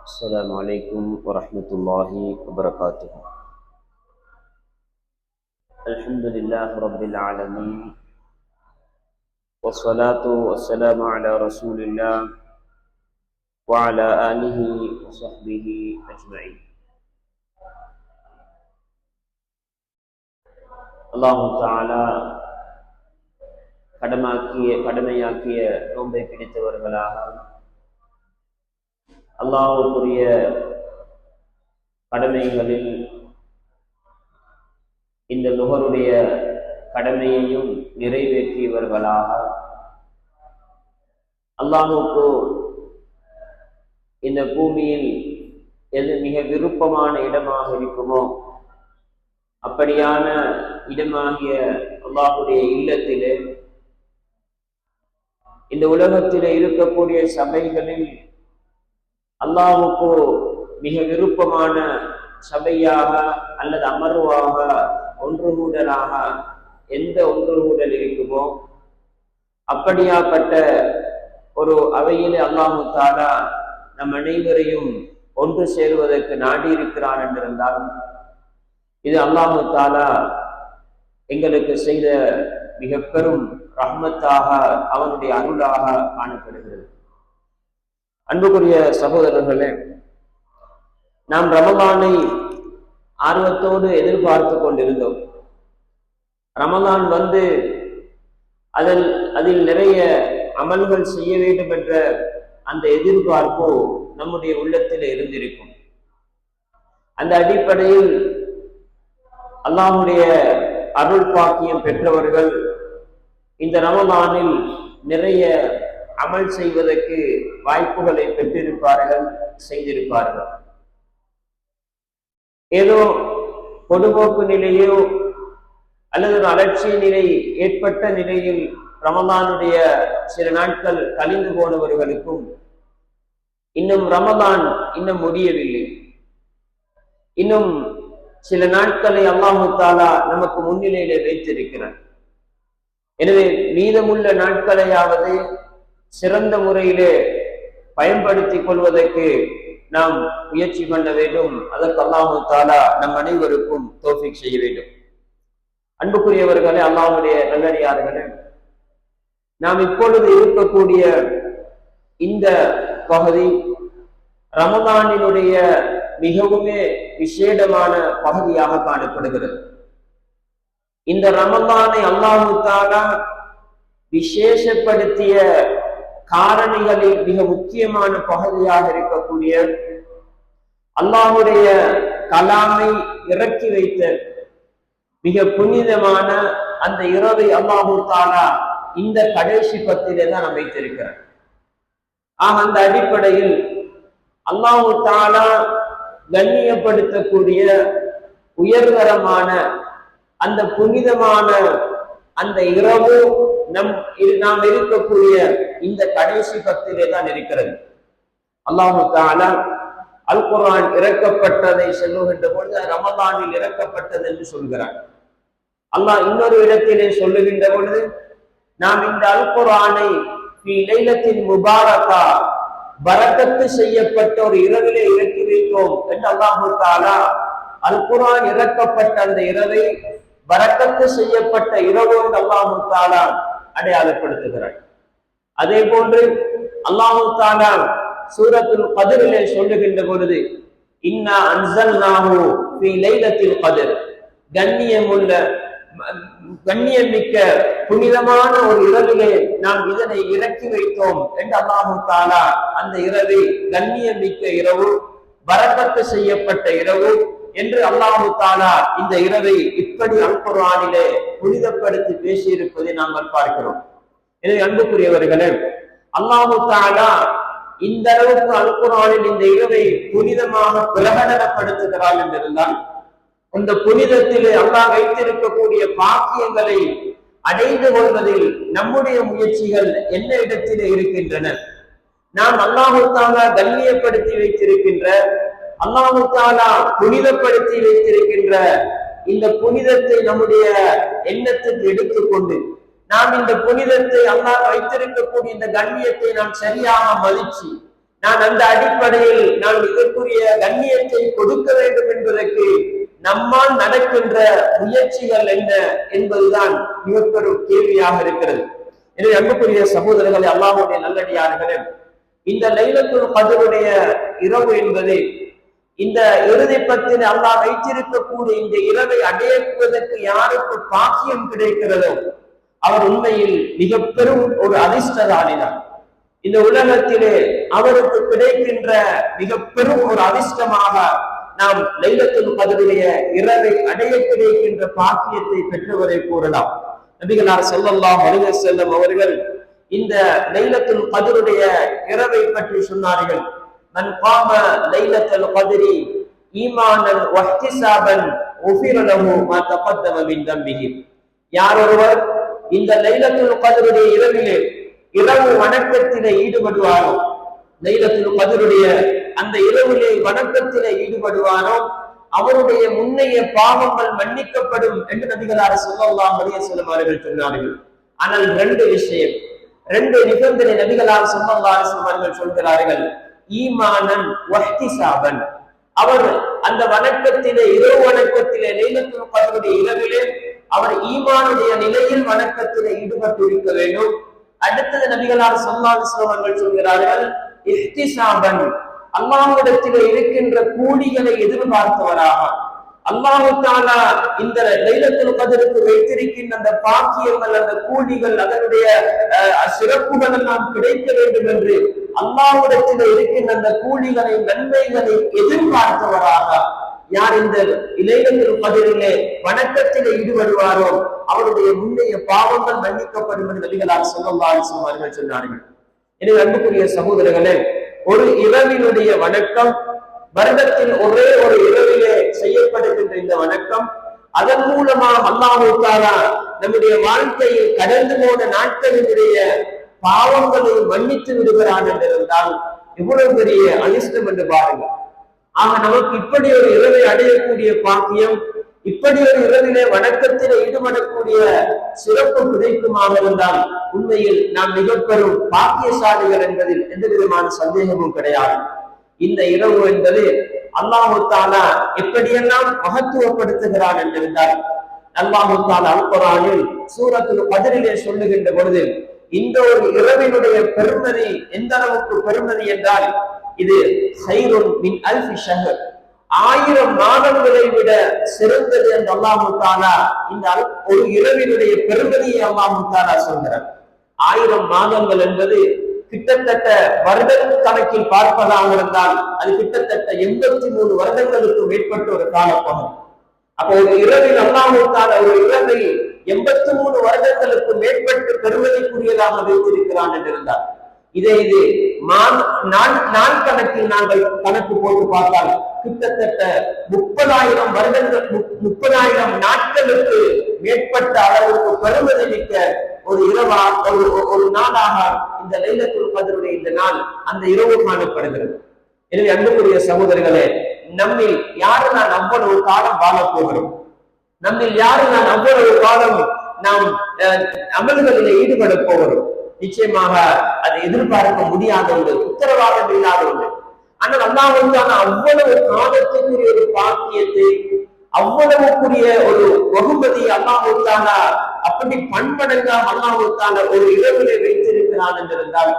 السلام عليكم ورحمة الله وبركاته. الحمد لله رب العالمين، والصلاة والسلام على رسول الله وعلى آله وصحبه أجمعين. الله تعالى கடமையாக்கிய நோன்பை பிடித்தவர்களாக அல்லாஹ்வுடைய கடமைகளில் இந்த லுஹருடைய கடமையையும் நிறைவேற்றியவர்களாக அல்லாஹ்வுக்கு இந்த பூமியில் எது மிக விருப்பமான இடமாக இருக்குமோ அப்படியான இடமாகிய அல்லாஹ்வுடைய இல்லத்திலே இந்த உலகத்திலே இருக்கக்கூடிய சபைகளில் அல்லாஹ்வுக்கு மிக விருப்பமான சபையாக அல்லது அமர்வாக ஒன்றுகூடலாக எந்த ஒன்றுகூடல் இருக்குமோ அப்படியாப்பட்ட ஒரு அவையிலே அல்லாஹு தஆலா நம் அனைவரையும் ஒன்று சேருவதற்கு நாடி இருக்கிறான் என்றிருந்தால் இது அல்லாஹு தஆலா எங்களுக்கு செய்த மிக பெரும் ரஹ்மத்தாக அவனுடைய அருளாக காணப்படுகிறது. அன்புக்குரிய சகோதரர்களே, நாம் ரமலானை ஆர்வத்தோடு எதிர்பார்த்து கொண்டிருந்தோம். ரமலான் வந்து அதில் நிறைய அமல்கள் செய்ய வேண்டும் என்ற அந்த எதிர்பார்ப்பு நம்முடைய உள்ளத்தில் இருந்திருக்கும். அந்த அடிப்படையில் அல்லாஹ்வுடைய அருள் பாக்கியம் பெற்றவர்கள் இந்த ரமலானில் நிறைய அமல் செய்வதற்கு வாய்ப்புகளை பெற்றிருப்பார்கள், செய்திருப்பார்கள். ஏதோ பொதுபோக்கு நிலையோ அல்லது ஒரு அலட்சிய நிலை ஏற்பட்ட நிலையில் ரமலானுடைய சில நாட்கள் கழிந்து போனவர்களுக்கும் இன்னும் ரமலான் இன்னும் முடியவில்லை, இன்னும் சில நாட்களை அல்லாஹு தஆலா நமக்கு முன்னிலையிலே வைத்திருக்கிறார். எனவே மீதமுள்ள நாட்களையாவது சிறந்த முறையிலே பயன்படுத்திக் கொள்வதற்கு நாம் முயற்சி பண்ண வேண்டும். அதற்கு அல்லாஹு தஆலா நம் அனைவருக்கும் தௌஃபீக் செய்ய வேண்டும். அன்புக்குரியவர்களே, அல்லாஹ்வுடைய நல்லடியார்களே, நாம் இப்பொழுது இருக்கக்கூடிய இந்த பகுதி ரமலானினுடைய மிகவுமே விசேடமான பகுதியாக காணப்படுகிறது. இந்த ரமலானை அல்லாஹு தஆலா விசேஷப்படுத்திய காரணிகளில் மிக முக்கியமான பகுதியாக இருக்கக்கூடிய அல்லாஹ்வுடைய கலாமை இறக்கி வைத்த மிக புனிதமான அந்த இரவை அல்லாஹு தஆலா இந்த கடைசி பத்திலே தான் அமைத்திருக்கிறார். அந்த அடிப்படையில் அல்லாஹு தஆலா கண்ணியப்படுத்தக்கூடிய உயர்தரமான அந்த புனிதமான அந்த இரவு நாம் இருக்கக்கூடிய இந்த கடைசி பத்திலே தான் இருக்கிறது. அல்லாஹு தஆலா அல் குர்ஆன் இறக்கப்பட்டதை சொல்லுகின்ற பொழுது ரமலானில் இறக்கப்பட்டது என்று சொல்கிறார். அல்லாஹ் இன்னொரு இடத்திலே சொல்லுகின்ற பொழுது நாம் இந்த அல் குர்ஆனை ஃபீ லைலத்தின் முபாரகா, பரக்கத்து செய்யப்பட்ட ஒரு இரவிலே இறக்கி வைத்தோம் என்று அல்லாஹு தஆலா அல் குர்ஆன் இறக்கப்பட்ட அந்த இரவை பரக்கத்து செய்யப்பட்ட இரவு என்று அல்லாஹு தஆலா அடையாளப்படுத்துகிறார். அதே போன்று அல்லாஹு தஆலா சூரத்துல் கத்ரிலே சொல்லுகின்ற பொழுது இன்னா அன்ஸல்நாஹு ஃபீ லைலத்தில் கத்ர், கண்ணியமிக்க புனிதமான ஒரு இரவிலே நாம் இதனை இறக்கி வைத்தோம் என்று அல்லாஹு தஆலா அந்த இரவை கண்ணியமிக்க இரவு, பரக்கத்து செய்யப்பட்ட இரவு என்று அல்லாஹு தஆலா இந்த இரவை இப்படி அல் குர்ஆனிலே புனிதப்படுத்தி பேசியிருப்பதை நாங்கள் பார்க்கிறோம். எனவே அன்புக்குரியவர்களே, அல்லாஹு தஆலா இந்த அளவுக்கு அல் குர்ஆனில் இந்த இரவை புனிதமாக பிரகடனப்படுத்துகிறார் என்றிருந்தால் அந்த புனிதத்திலே அல்லாஹ் வைத்திருக்கக்கூடிய பாக்கியங்களை அடைந்து கொள்வதில் நம்முடைய முயற்சிகள் என்ன இடத்திலே இருக்கின்றன? நாம் அல்லாஹு தஆலா கண்ணியப்படுத்தி வைத்திருக்கின்ற, அல்லாஹு தஆலா புனிதப்படுத்தி வைத்திருக்கின்ற இந்த புனிதத்தை நம்முடைய எண்ணத்துக்கு எடுத்துக்கொண்டு நாம் இந்த புனிதத்தை அல்லாஹ் வைத்திருக்கக்கூடிய இந்த கண்ணியத்தை நாம் சரியாக மதிச்சு நான் அந்த அடிப்படையில் நான் இதற்குரிய கண்ணியத்தை கொடுக்க வேண்டும் என்பதற்கு நம்மால் நடக்கின்ற முயற்சிகள் என்ன என்பதுதான் மிகப்பெரும் கேள்வியாக இருக்கிறது. எனவே அன்புக்குரிய சகோதரர்களே, அல்லாஹ்வுடைய நல்லடியார்களே, இந்த லைலத்துல் கத்ருடைய இரவு என்பது இந்த இறுதி பத்தில் அல்லாஹ் வைத்திருக்கக்கூடிய இந்த இரவை அடைவதற்கு யாருக்கு பாக்கியம் கிடைக்கிறதோ அவர் உண்மையில் மிக பெரும் ஒரு அதிர்ஷ்டசாலிதான். இந்த உலகத்திலே அவருக்கு கிடைக்கின்ற மிக பெரும் ஒரு அதிர்ஷ்டமாக நாம் லைலத்துல் கத்ருடைய இரவை அடைய கிடைக்கின்ற பாக்கியத்தை பெற்றவரை கூறலாம். நபிகளார் ஸல்லல்லாஹு அலைஹி வஸல்லம் அவர்கள் இந்த லைலத்துல் கத்ருடைய இரவை பற்றி சொன்னார்கள். மன் காம லைலத்துல் கத்ரி ஈமானன் வஹ்திஸாபன் உஃபிர லஹு மா தகத்தம மின் தம்பிஹி. யார் ஒருவர் இந்த லைலத்துல் கத்ருடைய இரவிலே இரவு வணக்கத்திலே ஈடுபடுவாரோ, லைலத்துல் கத்ருடைய அந்த இரவிலே வணக்கத்திலே ஈடுபடுவாரோ அவருடைய முன்னைய பாவங்கள் மன்னிக்கப்படும் என்று நபிகளார் ஸல்லல்லாஹு அலைஹி வஸல்லம் அவர்கள் சொன்னார்கள். ஆனால் ரெண்டு நிபந்தனை நபிகளார் ஸல்லல்லாஹு அலைஹி வஸல்லம் அவர்கள் சொல்கிறார்கள். ஈமானன் வஹ்திஸாபன், அவர் அந்த வணக்கத்திலே இரவு வணக்கத்திலே லைலத்துல் கத்ருடைய இரவிலே அவர் ஈமானுடைய நிலையில் வணக்கத்திலே ஈடுபட்டு இருக்க வேண்டும். அடுத்தது நபிகளார் ஸல்லல்லாஹு அலைஹி வஸல்லம் அவர்கள் சொல்கிறார்கள் இஹ்திஸாபன், அல்லாஹ்விடத்திலே இருக்கின்ற கூலிகளை எதிர்பார்த்தவராக. அல்லாஹ் தஆலா இந்த லைலத்துல் கத்ருக்கு வைத்திருக்கின்ற அந்த பாக்கியங்கள், அந்த கூலிகள், அதனுடைய சிறப்புகள் எல்லாம் கிடைக்க வேண்டும் என்று அல்லாஹ்விடத்திலே இருக்கின்ற அந்த கூலிகளை, நன்மைகளை எதிர்பார்த்தவராக யார் இந்த லைலத்துல் கத்ரிலே வணக்கத்திலே ஈடுபடுவாரோ அவருடைய முன்னைய பாவங்கள் மன்னிக்கப்படும் என்று நபிகளார் ஸல்லல்லாஹு அலைஹி வஸல்லம் அவர்கள் சொன்னார்கள். எனவே அன்புக்குரிய சகோதரர்களே, ஒரு இரவினுடைய வணக்கம், வருடத்தில் ஒரே ஒரு இரவிலே செய்யப்படுகின்ற இந்த வணக்கம், அதன் மூலமாக அல்லாஹ் தஆலா நம்முடைய வாழ்க்கையில் கடந்து போன நாட்களினுடைய பாவங்களை மன்னித்து விடுகிறான் என்றிருந்தால் எவ்வளவு பெரிய அதிர்ஷ்டம் என்று பாருங்கள். ஆக நமக்கு இப்படி ஒரு இரவை அடையக்கூடிய பாக்கியம், இப்படி ஒரு இரவிலே வணக்கத்திலே ஈடுபடக்கூடிய சிறப்பு கிடைக்குமாக இருந்தால் உண்மையில் நாம் மிக பெரும் பாக்கியசாலிகள் என்பதில் எந்த விதமான சந்தேகமும் கிடையாது. இந்த இரவு என்பது அல்லாஹ் தஆலா எப்படியெல்லாம் மகத்துவப்படுத்துகிறான் என்றிருந்தால், அல்லாஹ் தஆலா அல் குர்ஆனில் சூரத்துல் கத்ரிலே சொல்லுகின்ற பொழுது இந்த ஒரு இரவினுடைய பெருமதி எந்த அளவுக்கு பெருமதி என்றால், இது ஹைருன் மின் அல்ஃபி ஷஹர், 1000 மாதங்களை விட சிறந்தது என்று அல்லாஹ் தஆலா இந்த ஒரு இரவினுடைய பெருமதியை அல்லாஹ் தஆலா சொல்கிறார். 1000 மாதங்கள் என்பது கிட்டத்தட்ட வருட கணக்கில் பார்ப்பதாக இருந்தால் அது கிட்டத்தட்ட 83 வருடங்களுக்கு மேற்பட்ட ஒரு காலப்பகுதி. அப்போ ஒரு இரவில் அல்லாஹ் தஆலா ஒரு இரவை 83 வருடங்களுக்கு மேற்பட்டு பெருமதிக்குரியதாக வைத்திருக்கிறான் என்றிருந்தார். இது நாள் கணக்கில் நாங்கள் கணக்கு போட்டு பார்த்தால் கிட்டத்தட்ட 30,000 வருடங்கள், 30,000 நாட்களுக்கு மேற்பட்ட அளவுக்கு பெருமதி மிக்க ஒரு இரவா ஒரு நாளாக இந்த லைலத்துல் கத்ருடைய இந்த நாள் அந்த இரவு காணப்படுகிறது. எனவே அன்புக்குரிய சகோதரர்களே, நம்மில் யாரு நான் அவ்வளவு காலம் வாழப் போகிறோம், நம்மில் யாரு நான் அவ்வளவு காலம் நாம் அமல்களில் ஈடுபட போகிறோம், நிச்சயமாக அதை எதிர்பார்க்க முடியாத ஒன்று, உத்தரவாதம் இல்லாத ஒன்று. ஆனால் அல்லாஹ் அவ்வளவு காலத்துக்குரிய ஒரு பாக்கியத்தை, அவ்வளவுக்குரிய ஒரு வகுமதி அல்லாஹ் தஆலா அப்படி பன்மடங்காக அல்லாஹ் தஆலா ஒரு இரவிலே வைத்திருக்கிறான் என்றிருந்தால்,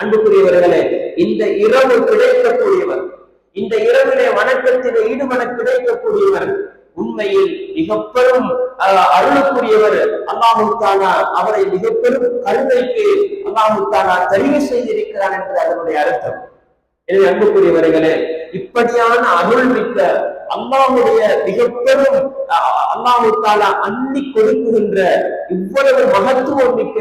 அன்புக்குரியவர்களே, இந்த இரவு கிடைக்கக்கூடியவர், இந்த இரவிலே வணக்கத்திலே ஈடுபட கிடைக்கக்கூடியவர் உண்மையில் மிக பெரும் அருளுக்குரியவர். அல்லாஹ் தஆலா அவரை மிக பெரும் கருணைக்கு அல்லாஹ் தஆலா தெரிவு செய்திருக்கிறான் என்று அதனுடைய அர்த்தம். எனவே அன்புக்குரியவர்களே, இப்படியான அருள் மிக்க அல்லாஹ்வுடைய மிக பெரும் அல்லாஹ் தஆலா அள்ளி கொடுக்குகின்ற இவ்வளவு மகத்துவம் மிக்க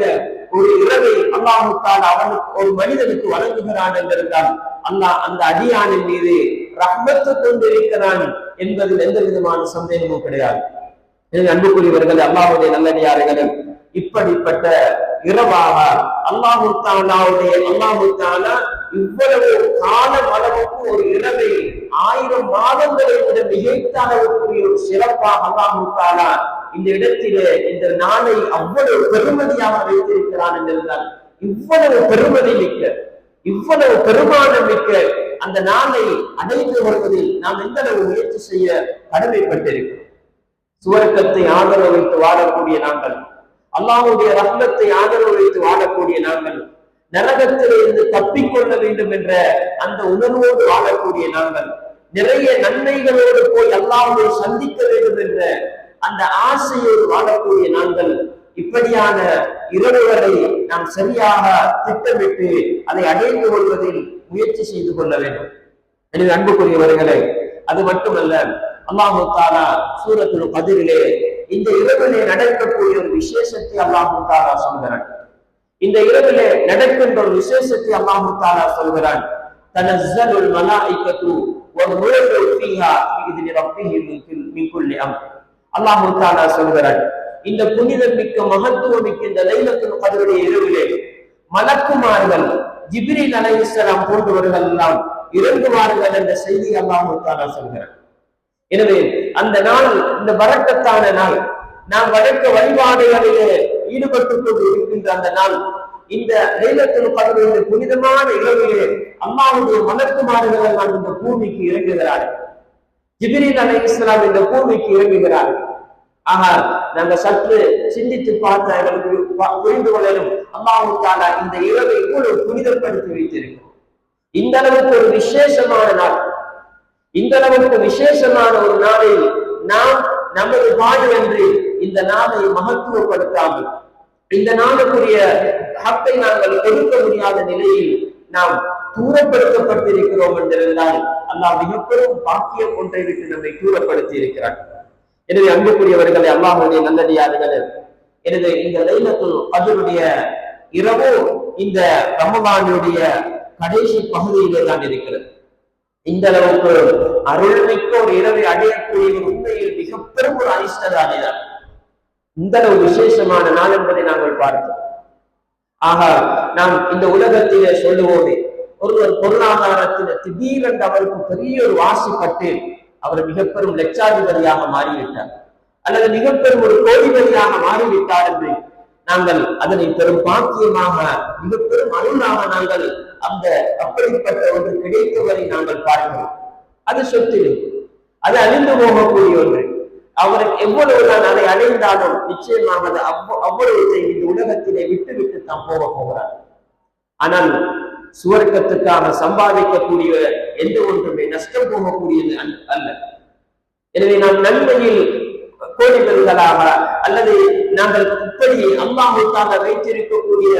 ஒரு இரவை அல்லாஹ் தஆலா அவனுக்கு, ஒரு மனிதனுக்கு வழங்குகிறான் என்றிருந்தால் அல்லாஹ் அந்த அடியானின் மீது ரஹ்மத்து கொண்டிருக்கிறான் என்பதில் எந்த விதமான சந்தேகமும் கிடையாது. அன்புக்குரியவர்கள், அல்லாஹ்வுடைய நல்லடியார்களே, இப்படிப்பட்ட இரவாக அல்லாஹ் தஆலா இவ்வளவு காலம் அளவுக்கு ஒரு இரவை 1000 மாதங்களை விட மிகைத்த அளவுக்குரிய ஒரு சிறப்பாக அல்லாஹ் தஆலா இந்த இடத்திலே இந்த நாளை அவ்வளவு பெருமதியாக வைத்திருக்கிறான் என்றால், இவ்வளவு பெருமதி மிக்க இவ்வளவு பெருமானம் மிக்க அந்த நாளை அடைந்து கொள்வதில் நாம் எந்த அளவு முயற்சி செய்ய கடமைப்பட்டிருக்கிறோம். சுவர்க்கத்தை ஆதரவு வைத்து வாழக்கூடிய நாங்கள், அல்லாஹ்வுடைய ரஹ்மத்தை ஆதரவு வைத்து வாழக்கூடிய நாங்கள், நரகத்திலிருந்து தப்பிக்கொள்ள வேண்டும் என்ற அந்த உணர்வோடு வாழக்கூடிய நாங்கள், நிறைய நன்மைகளோடு போய் அல்லாஹ்வை சந்திக்க வேண்டும் என்ற அந்த ஆசையோடு வாழக்கூடிய நாங்கள், இப்படியான இரவுகளை நாம் சரியாக திட்டமிட்டு அதை அடைந்து கொள்வதில் முயற்சி செய்து கொள்ள வேண்டும். எனவே அன்புக்குரியவர்களே, அது மட்டுமல்ல, அல்லாஹு தஆலா சூரத்துல் கத்ரிலே இந்த இரவிலே நடக்கக்கூடிய ஒரு விசேஷத்தை அல்லாஹு தஆலா சொல்கிறான். இந்த இரவிலே நடக்கின்ற ஒரு விசேஷத்தை அல்லாஹு தஆலா சொல்கிறான். தனஸ்ஸலுல் மலாயிகத்து வர்ரூஹு ஃபீஹா பிஇذن ரப்பிஹிம் மின் குல்லி அம்ர். அல்லாஹு தஆலா சொல்கிறான், இந்த புனிதம் மிக்க மகத்துவம் மிக்க இந்த லைலத்துல் கத்ருடைய இரவிலே மலக்குமார்கள் ஜிப்ரீல் அலைஹிஸ்ஸலாம் போன்றவர்கள் எல்லாம் இறங்குவார்கள் என்ற செய்தி அல்லாஹு தஆலா சொல்கிறார். எனவே அந்த நாள், இந்த பரக்கத்தான நாள், நாம் வணக்க வழிபாடுகளிலே ஈடுபட்டுக் கொண்டு இருக்கின்ற அந்த நாள், இந்த லைலத்துல் கத்ருடைய புனிதமான இரவிலே அல்லாஹ்வுடைய மலக்குமார்கள் எல்லாம் இந்த பூமிக்கு இறங்குகிறார்கள். ஜிப்ரீல் அலைஹிஸ்ஸலாம் இந்த பூமிக்கு இறங்குகிறார்கள். ஆக நாங்க சற்று சிந்தித்து பார்த்த எங்களுக்கு புரிந்து கொள்ளலும், அல்லாஹ் தஆலா இந்த இரவை இவ்வளவு புனிதப்படுத்தி வைத்திருக்கிறோம். இந்த அளவுக்கு ஒரு விசேஷமான நாள், இந்த அளவுக்கு விசேஷமான ஒரு நாளில் நாம் நமது பாடு என்று இந்த நாளை மகத்துவப்படுத்தாமல், இந்த நாளுக்குரிய ஹக்கை நாங்கள் கொடுக்க முடியாத நிலையில் நாம் தூரப்படுத்தப்பட்டிருக்கிறோம் என்றிருந்தால் அல்லாஹ் மிகப்பெரும் பாக்கியம் ஒன்றை விட்டு நம்மை தூரப்படுத்தி இருக்கிறார். எனவே அன்புக்குரியவர்களே, அல்லாஹ்வுடைய நல்லடியார்களே, எனவே இந்த லைலத்துல் கத்ருடைய இரவு இந்த ரமலானுடைய கடைசி பகுதியிலே தான் இருக்கிறது. இந்த அளவுக்கு அருள்மிக்க ஒரு இரவை அடையக்கூடிய உண்மையில் மிக பெரும் ஒரு அதிர்ஷ்டதானே தான் இந்த அளவு விசேஷமான நாள் என்பதை நாங்கள் பார்த்தோம். ஆக நாம் இந்த உலகத்திலே சொல்லுவோமே, ஒருவர் பொருளாதாரத்தில் திடீரென்று அவருக்கு பெரிய ஒரு வாசிப்பட்டு அவர் மிக பெரும் லட்சாதிபதியாக மாறிவிட்டார், அல்லது மிக பெரும் ஒரு கோடிபதியாக மாறிவிட்டார் என்று நாங்கள் அதனை பெரும் பாக்கியமாக, மிக பெரும் அருளாக நாங்கள் அந்த அப்படிப்பட்ட ஒன்று கிடைத்தவரை நாங்கள் பார்க்கிறோம். அது சொத்திலே, அது அழிந்து போகக்கூடிய ஒன்று. அவர் எவ்வளவு நான் அதை அடைந்தாலும் நிச்சயமாக அவ்வளவு இந்த உலகத்திலே விட்டு விட்டு தான் போக போகிறார். ஆனால் சுவர்க்கத்துக்காக சம்பாதிக்கக்கூடிய எந்த ஒன்றுமே நஷ்டம் போகக்கூடியது அல்ல. எனவே நாம் நன்மையில் கோடிபதிகளாக, அல்லது நாங்கள் இப்படி அல்லாஹ்வுக்காக வைத்திருக்கக்கூடிய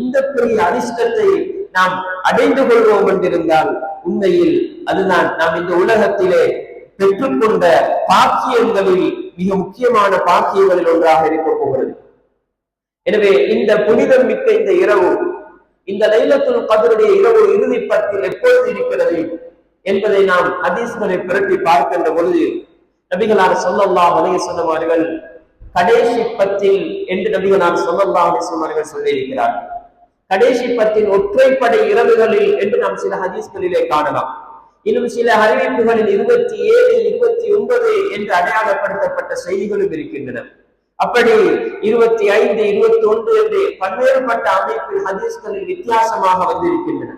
இந்த பெரிய அதிர்ஷ்டத்தை நாம் அடைந்து கொள்வோம் என்றிருந்தால் உண்மையில் அதுதான் நாம் இந்த உலகத்திலே பெற்றுக்கொண்ட பாக்கியங்களில் மிக முக்கியமான பாக்கியங்களில் ஒன்றாக இருக்க போகிறது. எனவே இந்த புனிதம் மிக்க இந்த இரவு, இந்த லைலத்துல் கத்ருடைய இரவு இறுதி பத்தில் எப்பொழுது இருக்கிறது என்பதை நாம் ஹதீஸ்களை புரட்டி பார்க்கின்ற பொழுது நபிகளார் ஸல்லல்லாஹு அலைஹி வஸல்லம் அவர்கள் கடைசி பத்தில் என்று நபிகளார் ஸல்லல்லாஹு அலைஹி வஸல்லம் அவர்கள் சொல்லியிருக்கிறார்கள். கடைசி பத்தின் ஒற்றைப்படை இரவுகளில் என்று நாம் சில ஹதீஸ்களிலே காணலாம். இன்னும் சில அறிவிப்புகளில் 27, 29 என்று அடையாளப்படுத்தப்பட்ட செய்திகளும் இருக்கின்றன. அப்படி 25, 21 என்று பல்வேறுபட்ட அமைப்பில் ஹதீஸ்களில் வித்தியாசமாக வந்திருக்கின்றன.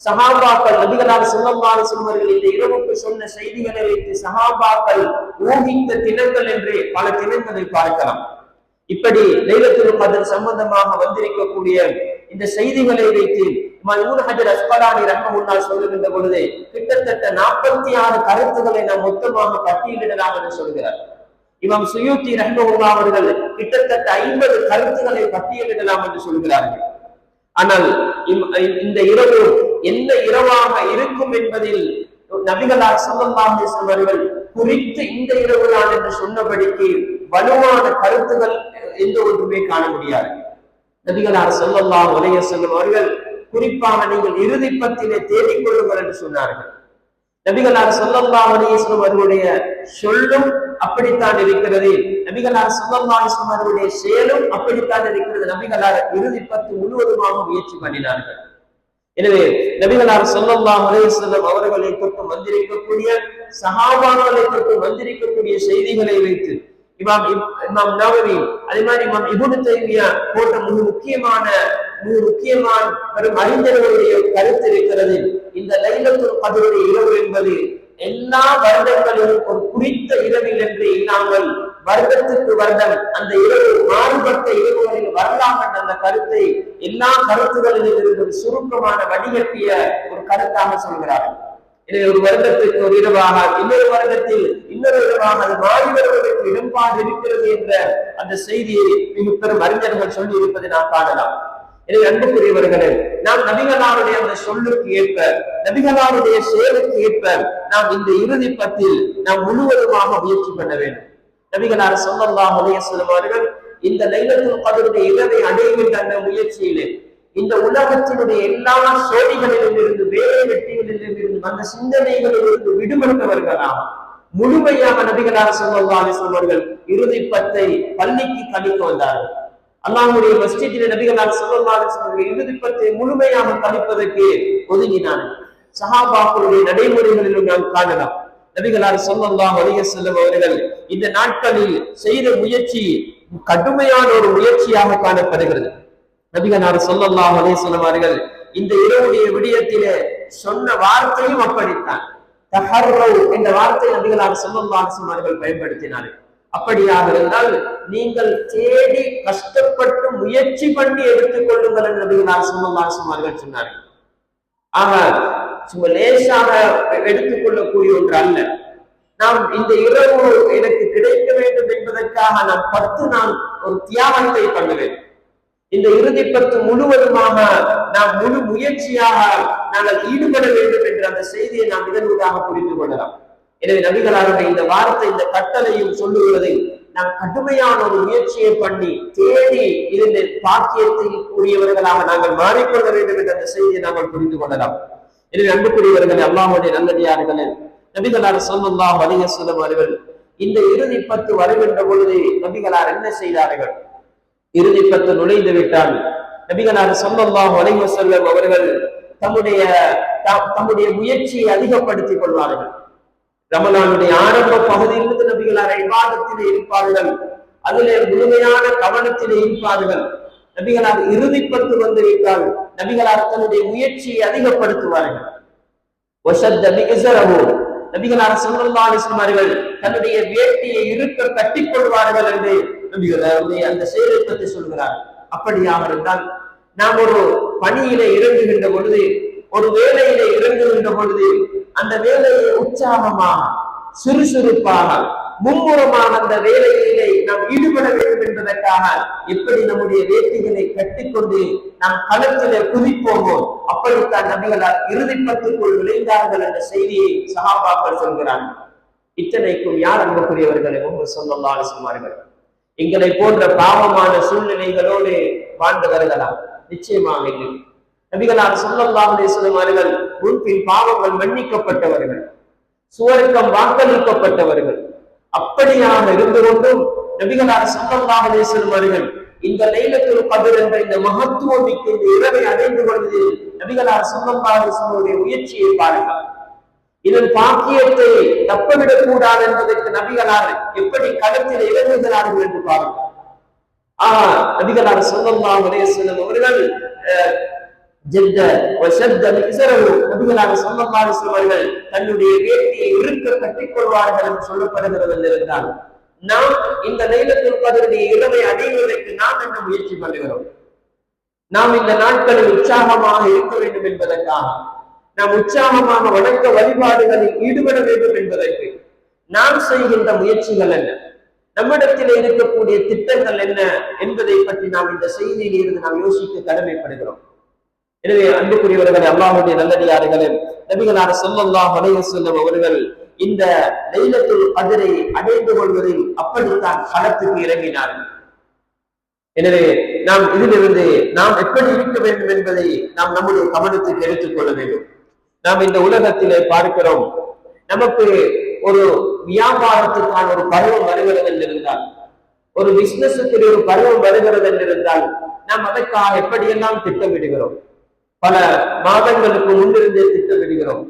சஹாபாக்கள் நபிகளார் ஸல்லல்லாஹு அலைஹி வஸல்லம் அவர்கள் இந்த இரவுக்கு சொன்ன செய்திகளை வைத்து சஹாபாக்கள் ஊகித்த தினங்கள் என்று பல தினங்களை பார்க்கலாம். இப்படி லைலத்துல் கத்ர் சம்பந்தமாக வந்திருக்கக்கூடிய இந்த செய்திகளை வைத்து இமாம் இப்னு ஹஜர் அஸ்கலானி ரஹ்மத்துல்லாஹி சொல்லுகின்ற பொழுது கிட்டத்தட்ட 46 கருத்துக்களை நாம் மொத்தமாக பட்டியலிடலாம் என்று சொல்கிறார். இமாம் சுயூத்தி ரஹ்மத்துல்லாஹி அவர்கள் கிட்டத்தட்ட 50 கருத்துக்களை பட்டியலிடலாம் என்று சொல்கிறார்கள். ஆனால் இந்த இரவு என்ன இரவாக இருக்கும் என்பதில் நபிகளார் ஸல்லல்லாஹு அலைஹி வஸல்லம் அவர்கள் குறித்து இந்த இரவுதான் என்று சொன்னபடிக்கு வலுவான கருத்துக்கள் எந்த ஒன்றுமே காண முடியாது. நபிகளார் ஸல்லல்லாஹு அலைஹி வஸல்லம் அவர்கள் குறிப்பாக நீங்கள் இறுதி பத்திலே தேடிக்கொள்ளுங்கள் என்று சொன்னார்கள். நபிகளார் ஸல்லல்லாஹு அலைஹி வஸல்லம் அவர்களுடைய சொல்லும் அப்படித்தான் இருக்கிறது, நபிகளார் ஸல்லல்லாஹு அலைஹி வஸல்லம் அவர்களுடைய செயலும் அப்படித்தான் இருக்கிறது. நபிகளார் இறுதி பத்து முழுவதுமாக முயற்சி பண்ணினார்கள். எனவே நபிகளார் ஸல்லல்லாஹு அலைஹி வஸல்லம் அவர்களை தொட்டு வந்திருக்கக்கூடிய சஹாபாக்களை தொட்டு வந்திருக்கக்கூடிய செய்திகளை வைத்து இமாம் நவவி, அதே மாதிரி இமாம் இப்னு தைமியா போன்ற மிக முக்கியமான மிக முக்கியமான பெரும் அறிஞர்களுடைய கருத்து இருக்கிறது. இந்த லைலத்துல் கத்ருடைய இரவு என்பது எல்லா வருடங்களிலும் ஒரு குறித்த இரவில் என்று இல்லாமல் வருடத்துக்கு வருடம் அந்த இரவு மாறுபட்ட இரவுகளில் வரலாம் என்ற அந்த கருத்தை எல்லா கருத்துகளிலும் இருந்து சுருக்கமான வடிகட்டிய ஒரு கருத்தாக சொல்கிறார்கள். எனவே ஒரு வருடத்துக்கு ஒரு இரவாக, இன்னொரு வருடத்தில் இன்னொரு இரவாக அது மாறி வருவதற்கு இடம்பாடு இருக்கிறது என்ற அந்த செய்தியை மிக பெரும் அறிஞர்கள் சொல்லி இருப்பதை நாம் காணலாம். எனவே அன்புக்குரியவர்களே, நாம் நபிகளாருடைய அந்த சொல்லுக்கு ஏற்ப, நபிகளாருடைய செயலுக்கு ஏற்ப நாம் இந்த இறுதி பத்தில் நாம் முழுவதுமாக முயற்சி பண்ண வேண்டும். நபிகளார் ஸல்லல்லாஹு அலைஹி வஸல்லம் அவர்கள் இந்த லைலத்துல் கத்ருடைய இரவை அடைகின்ற அந்த முயற்சியிலே இந்த உலகத்தினுடைய எல்லா சோழிகளிலும் இருந்து, வேலை வெட்டிகளிலும் இருந்து, அந்த சிந்தனைகளில் இருந்து விடுபட்டவர்களாக முழுமையாக நபிகளார் ஸல்லல்லாஹு அலைஹி வஸல்லம் அவர்கள் இறுதி பத்தை பள்ளிக்கு கழிக்க வந்தார்கள். அல்லாஹ்வுடைய மஸ்ஜிதிலே நபிகளார் ஸல்லல்லாஹு அலைஹி வஸல்லம் இறுதி பத்தை முழுமையாக கழிப்பதற்கு ஒதுங்கினார்கள். சஹாபாக்களுடைய நடைமுறைகளிலும் நாம் காணலாம். நபிகளார் ஸல்லல்லாஹு அலைஹி வஸல்லம் அவர்கள் இந்த நாட்களில் செய்த முயற்சி கடுமையான ஒரு முயற்சியாக காணப்படுகிறது. நபிகளார் ஸல்லல்லாஹு அலைஹி வஸல்லம் அவர்கள் இந்த இரவுடைய விடயத்திலே சொன்ன வார்த்தையும் அப்படித்தான். தஹர்ரவு என்ற வார்த்தை நபிகளார் ஸல்லல்லாஹு அலைஹி வஸல்லம் அவர்கள் பயன்படுத்தினார்கள். அப்படியாக இருந்தால் நீங்கள் தேடி கஷ்டப்பட்டு முயற்சி பண்ணி எடுத்துக் கொள்ளுங்கள் என்று நபிகளார் ஸல்லல்லாஹு அலைஹி வஸல்லம் அவர்கள் சொன்னார்கள். ஆக சும்மா லேசாக எடுத்துக்கொள்ளக்கூடிய ஒன்று அல்ல. நாம் இந்த இரவு எனக்கு கிடைக்க வேண்டும் என்பதற்காக நாம் 10 நாள் ஒரு தியாகத்தை பண்ண வேண்டும். இந்த இறுதி 10 முழுவதுமாக நாம் முழு முயற்சியாக நாங்கள் ஈடுபட வேண்டும் என்ற அந்த செய்தியை நாம் இதனூடாக புரிந்து கொள்ளலாம். எனவே நபிகளாருடைய இந்த வார்த்தை, இந்த கட்டளையும் சொல்லுகிறது, நாம் கடுமையான ஒரு முயற்சியை பண்ணி தேடி இதன் பாக்கியத்தை கூடியவர்களாக நாங்கள் மாறிக்கொள்ள வேண்டும் என்ற அந்த செய்தியை நாங்கள் புரிந்து கொள்ளலாம். எனவே அன்புக்குரியவர்களே, அல்லாஹ்வுடைய நல்லடியார்களே, நபிகளார் ஸல்லல்லாஹு அலைஹி வஸல்லம் அவர்கள் இந்த இறுதி 10 வருகின்ற பொழுது நபிகளார் என்ன செய்தார்கள்? இறுதி 10 நுழைந்து விட்டால் நபிகளார் ஸல்லல்லாஹு அலைஹி வஸல்லம் அவர்கள் தம்முடைய முயற்சியை அதிகப்படுத்திக் கொள்வார்கள். ரமலானுடைய ஆரம்ப பகுதியிலிருந்து நபிகளார் இபாதத்திலே இருப்பார்கள், அதிலே முழுமையான கவனத்திலே இருப்பார்கள். நபிகளார் இறுதி 10 வந்து விட்டால் நபிகளார் தன்னுடைய முயற்சியை அதிகப்படுத்துவார்கள். நபிகளார் ஸல்லல்லாஹு அலைஹி வஸல்லம் அவர்கள் தன்னுடைய வேட்டியை இருக்க கட்டிக் கொள்வார்கள் என்று நபிகளாருடைய அந்த செயலை பற்றி சொல்கிறார். அப்படியாக இருந்தால் நாம் ஒரு பணியிலே இறங்குகின்ற பொழுது, ஒரு வேலையிலே இறங்குகின்ற பொழுது அந்த வேலையை உற்சாகமாக, சுறுசுறுப்பாக, மும்முரமாக அந்த வேலையிலே நாம் ஈடுபட வேண்டும் என்பதற்காக எப்படி நம்முடைய வேட்டிகளை கட்டிக்கொண்டு நாம் களத்திலே குதிப்போமோ அப்படித்தான் நபிகளார் இறுதி 10க்குள் நுழைந்தார்கள் என்ற செய்தியை சஹாபாக்கள் சொல்கிறார்கள். இத்தனைக்கும் யார் அன்புக்குரியவர்களை முஹம்மது ஸல்லல்லாஹு அலைஹி வஸல்லம் அவர்கள் எங்களை போன்ற பாவமான சூழ்நிலைகளோடு வாழ்ந்து வருகலாம்? நிச்சயமாக இல்லை. நபிகளார் ஸல்லல்லாஹு அலைஹி வஸல்லம் அவர்கள் முன்பின் பாவங்கள் மன்னிக்கப்பட்டவர்கள், சுவர்க்கம் வாக்களிக்கப்பட்டவர்கள். அப்படியாக இருந்து கொண்டும் நபிகளார் ஸல்லல்லாஹு அலைஹி வஸல்லம் அவர்கள் இந்த லைலத்துல் கத்ர் என்ற இந்த மகத்துவம் மிக்க இந்த இரவை அடைந்து கொள்வதில் நபிகளார் ஸல்லல்லாஹு அலைஹி வஸல்லம் முயற்சியை பாருங்கள். இதன் பாக்கியத்தை தப்பவிடக் கூடாது என்பதற்கு நபிகளார் எப்படி களத்தில் இறங்குகிறார்கள் என்று பாருங்கள். நபிகளார் ஸல்லல்லாஹு அலைஹி வஸல்லம் அவர்கள் தன்னுடைய வேட்டியை இருக்க கட்டிக்கொள்வார்கள் என்று சொல்லப்படுகிறது என்றிருந்தால், நாம் இந்த லைலத்துல் கத்ருடைய இரவை அடைவதற்கு நாம் என்ன முயற்சி பண்ணுகிறோம்? நாம் இந்த நாட்களில் உற்சாகமாக இருக்க வேண்டும் என்பதற்காக, நாம் உற்சாகமாக வணக்க வழிபாடுகளில் ஈடுபட வேண்டும் என்பதற்கு நாம் செய்கின்ற முயற்சிகள் என்ன? நம்மிடத்தில் இருக்கக்கூடிய திட்டங்கள் என்ன என்பதை பற்றி நாம் இந்த செய்தியில் இருந்து நாம் யோசிக்க கடமைப்படுகிறோம். எனவே அன்புக்குரியவர்களே, அல்லாஹ்வுடைய நல்லடியார்களே, நபிகளார் ஸல்லல்லாஹு அலைஹி வஸல்லம் அவர்கள் இந்த லைலத்துல் கத்ரை அடைந்து கொள்வதில் அப்படித்தான் களத்துக்கு இறங்கினார்கள். எனவே நாம் இதிலிருந்து நாம் எப்படி இருக்க வேண்டும் என்பதை நாம் நம்முடைய கவனத்துக்கு எடுத்துக் கொள்ள வேண்டும். நாம் இந்த உலகத்திலே பார்க்கிறோம், நமக்கு ஒரு வியாபாரத்துக்கான ஒரு பருவம் வருகிறது என்றிருந்தால், ஒரு பிசினஸுக்கு ஒரு பருவம் வருகிறது என்றிருந்தால், நாம் அதற்காக எப்படியெல்லாம் திட்டமிடுகிறோம்? பல மாதங்களுக்கு முன்னிருந்தே திட்டமிடுகிறோம்.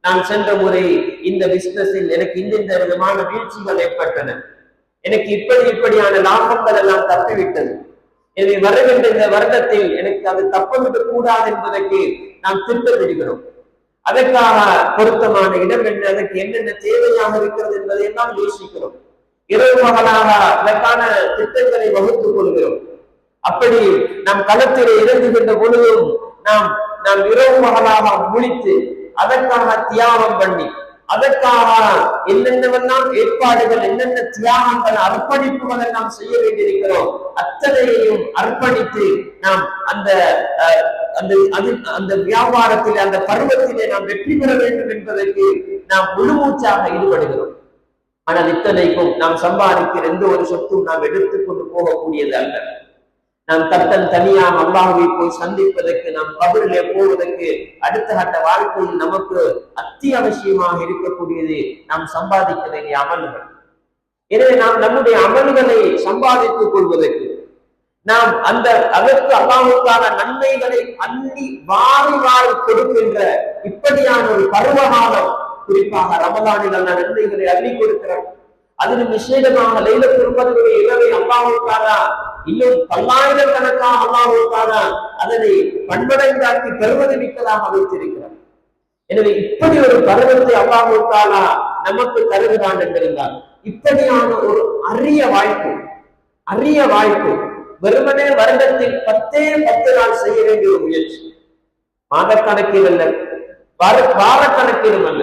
நான் சென்ற முறை இந்த பிசினஸில் எனக்கு இந்த விதமான வீழ்ச்சிகள் ஏற்பட்டன, எனக்கு இப்படியான லாபங்கள் எல்லாம் தப்பிவிட்டது, எனவே வருகின்ற இந்த வருடத்தில் எனக்கு அது தப்பவிடக் கூடாது என்பதற்கு நாம் திட்டமிடுகிறோம். அதற்காக பொருத்தமான இடம் என்ன, அதற்கு என்னென்ன தேவையாக இருக்கிறது என்பதை எல்லாம் யோசிக்கிறோம். இரவு பகலாக அதற்கான திட்டங்களை வகுத்துக் கொள்கிறோம். அப்படி நாம் களத்தில் இறங்குகின்ற பொழுதும் நாம் நாம் இரவு பகலாக முழித்து அதற்காக தியாகம் பண்ணி அதற்காக என்னென்னவெல்லாம் ஏற்பாடுகள், என்னென்ன தியாகங்கள், அர்ப்பணிப்புகள் எல்லாம் செய்ய வேண்டியிருக்கிறோம். அத்தனையையும் அர்ப்பணித்து நாம் அந்த அந்த வியாபாரத்தில், அந்த பருவத்திலே நாம் வெற்றி பெற வேண்டும் என்பதற்கு நாம் முழுமூச்சாக ஈடுபடுகிறோம். ஆனால் இத்தனைக்கும் நாம் சம்பாதிக்கிற எந்த ஒரு சொத்தும் நாம் எடுத்துக்கொண்டு போகக்கூடியது அல்ல. நாம் தனியாக அல்லாஹ்வை போய் சந்திப்பதற்கு, நாம் கபரிலே போவதற்கு, அடுத்த கட்ட வாழ்க்கையில் நமக்கு அத்தியாவசியமாக இருக்கக்கூடியது நாம் சம்பாதிக்க வேண்டிய அமல்கள். எனவே நாம் நம்முடைய அமல்களை சம்பாதித்துக் கொள்வதற்கு, நாம் அதற்கு அல்லாஹ்வுக்கான நன்மைகளை அள்ளி வாரி வாரி கொடுக்கின்ற இப்படியான ஒரு பருவகாலம், குறிப்பாக ரமலானில் அந்த நன்மைகளை அள்ளி கொடுக்கிறார். அதிலும் விசேடமாக லைலத்துல் கத்ருடைய இரவை அல்லாஹ்வுக்கான இன்னும் பல்லாயிரக்கணக்காக அல்லாஹ்வுக்கான அதனை பன்மடங்காக்கி பெறுவது மிக்கதாக வைத்திருக்கிறார். எனவே இப்படி ஒரு பருவத்தை அல்லாஹ்வுக்கான நமக்கு தருகிறான் என்றிருந்தால், இப்படியான ஒரு அரிய வாய்ப்பு வெறுமனே வருடத்தில் 10 நாள் செய்ய வேண்டிய ஒரு முயற்சி, மாதக்கணக்கில் அல்ல, வாரக்கணக்கிலும் அல்ல,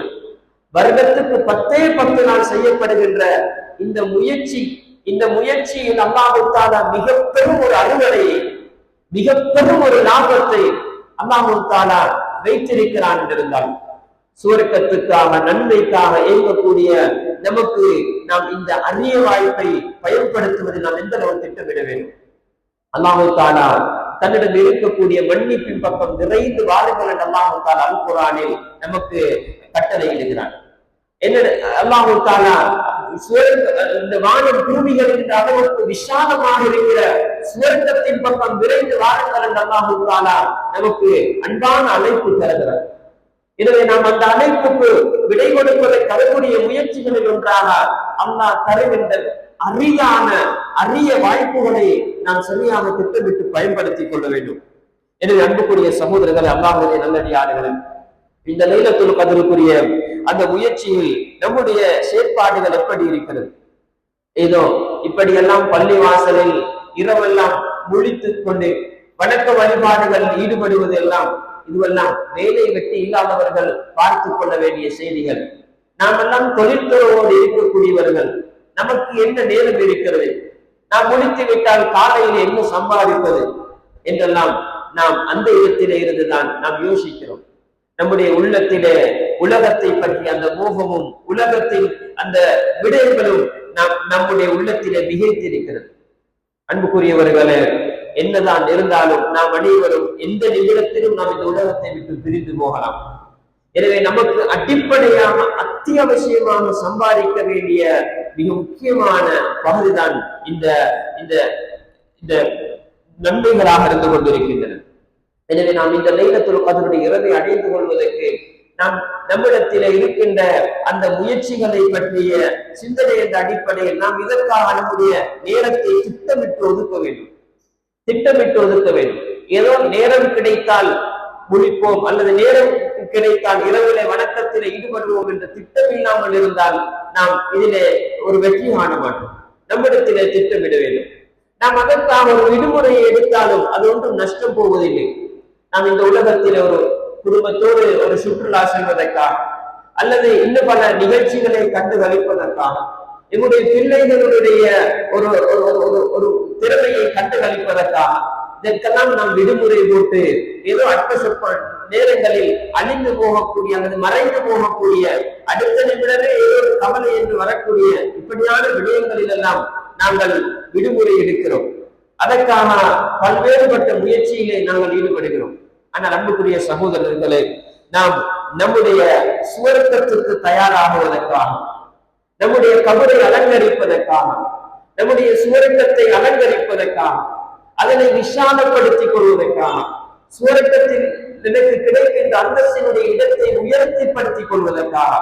வருடத்துக்கு 10 நாள் செய்யப்படுகின்ற இந்த முயற்சியில் அல்லாஹ் தஆலா மிக பெரும் ஒரு அருளை, மிக பெரும் ஒரு லாபத்தை அல்லாஹ் தஆலா வைத்திருக்கிறான் என்றிருந்தால், சுவர்க்கத்துக்காக நன்மைக்காக இயங்கக்கூடிய நமக்கு நாம் இந்த அரிய வாய்ப்பை பயன்படுத்துவதில் நாம் எந்த அளவு திட்டமிட வேண்டும். அல்லாஹ் தஆலா தன்னிடம் இருக்கக்கூடிய மன்னிப்பின் பக்கம் விரைந்து வாருங்கள் என்று அல்லாஹ் தஆலா அல் குர்ஆனில் நமக்கு கட்டளை இடுகிறான். என்ன அல்லாஹ் தஆலா இந்த வானம் பூமிகள் என்ற அளவுக்கு விசாலமாக இருக்கிற சுவர்க்கத்தின் பக்கம் விரைந்து வாருங்கள் என்று அல்லாஹ் தஆலா நமக்கு அன்பான அழைப்பு தருகிறார். எனவே நாம் அந்த அழைப்புக்கு விடை கொடுப்பதை தரக்கூடிய முயற்சிகளில் ஒன்றாக அல்லாஹ் தருகின்ற அரிய வாய்ப்புகளை நாம் சரியாக திட்டமிட்டு பயன்படுத்திக் கொள்ள வேண்டும். எனவே அன்புக்குரிய சகோதரர்கள், அல்லாஹ்வுடைய நல்லடியார்களே, இந்த லைலத்துல் கத்ருக்குரிய அந்த முயற்சியில் நம்முடைய செயற்பாடுகள் எப்படி இருக்கிறது? ஏதோ இப்படியெல்லாம் பள்ளி வாசலில் இரவெல்லாம் முழித்துக் கொண்டு வணக்க வழிபாடுகள் ஈடுபடுவது எல்லாம், இதுவெல்லாம் வேலை வெட்டி இல்லாதவர்கள் பார்த்து கொள்ள வேண்டிய செய்திகள். நாம் எல்லாம் தொழில்துறையோடு இருக்கக்கூடியவர்கள், நமக்கு என்ன நேரம் இருக்கிறது, நாம் முடித்து விட்டால் காலையில் என்ன சம்பாதிப்பது என்றெல்லாம் நாம் அந்த இடத்திலே இருந்துதான் நாம் யோசிக்கிறோம். நம்முடைய உள்ளத்திலே உலகத்தை பற்றி அந்த மோகமும் உலகத்தின் அந்த விடயங்களும் நம்முடைய உள்ளத்திலே மிகைத்திருக்கிறது. அன்புக்குரியவர்களே, என்னதான் இருந்தாலும் நாம் அனைவரும் எந்த நிமிடத்திலும் நாம் இந்த உலகத்தை விட்டு பிரிந்து போகலாம். எனவே நமக்கு அடிப்படையாக அத்தியாவசியமாக சம்பாதிக்க வேண்டிய மிக முக்கியமான பகுதிதான் இந்த இந்த நன்மைகளாக இருந்து கொண்டிருக்கின்றன. எனவே நாம் இந்த லைலத்துல் கத்ருடைய இரவை அடைந்து கொள்வதற்கு நாம் நம்மிடத்திலே இருக்கின்ற அந்த முயற்சிகளை பற்றிய சிந்தனை என்ற அடிப்படையில் நாம் இதற்காக நம்முடைய நேரத்தை திட்டமிட்டு ஒதுக்க வேண்டும். ஏதோ நேரம் கிடைத்தால் முடிப்போம் அல்லது நேரம் கிடைத்தால் இரவிலே வணக்கத்திலே ஈடுபடுவோம் என்ற திட்டம் இல்லாமல் இருந்தால் நாம் இதிலே ஒரு வெற்றி காண மாட்டோம். நம்மிடத்திலே திட்டமிட வேண்டும். நாம் அதற்காக ஒரு விடுமுறையை எடுத்தாலும் அது ஒன்றும் நஷ்டம் போவதில்லை. நாம் இந்த உலகத்தில் ஒரு குடும்பத்தோடு ஒரு சுற்றுலா செல்வதற்காக அல்லது இன்னும் பல நிகழ்ச்சிகளை கண்டு களிப்பதற்காக, என்னுடைய பிள்ளைகளுடைய ஒரு திறமையை கண்டு களிப்பதற்காக, இதற்கெல்லாம் நாம் விடுமுறை போட்டு ஏதோ அற்ப சொற்ப நேரங்களில் அழிந்து போகக்கூடிய அல்லது மறைந்து போகக்கூடிய, அடுத்த நிமிடமே ஏதோ ஒரு கவலை என்று வரக்கூடிய இப்படியான விடயங்களில் எல்லாம் நாங்கள் விடுமுறை எடுக்கிறோம். அதற்கான பல்வேறுபட்ட முயற்சியிலே நாங்கள் ஈடுபடுகிறோம். ஆனால் அன்புக்குரிய சகோதரர்களே, நாம் நம்முடைய சுவர்க்கத்திற்கு தயாராகுவதற்காக, நம்முடைய கபரை அலங்கரிப்பதற்காக, நம்முடைய சுவர்க்கத்தை அலங்கரிப்பதற்காக, அதனை விசாலப்படுத்திக் கொள்வதற்காக, சுவர்க்கத்தில் எனக்கு கிடைக்கின்ற அந்தஸ்தினுடைய இடத்தை உயர்த்திப்படுத்திக் கொள்வதற்காக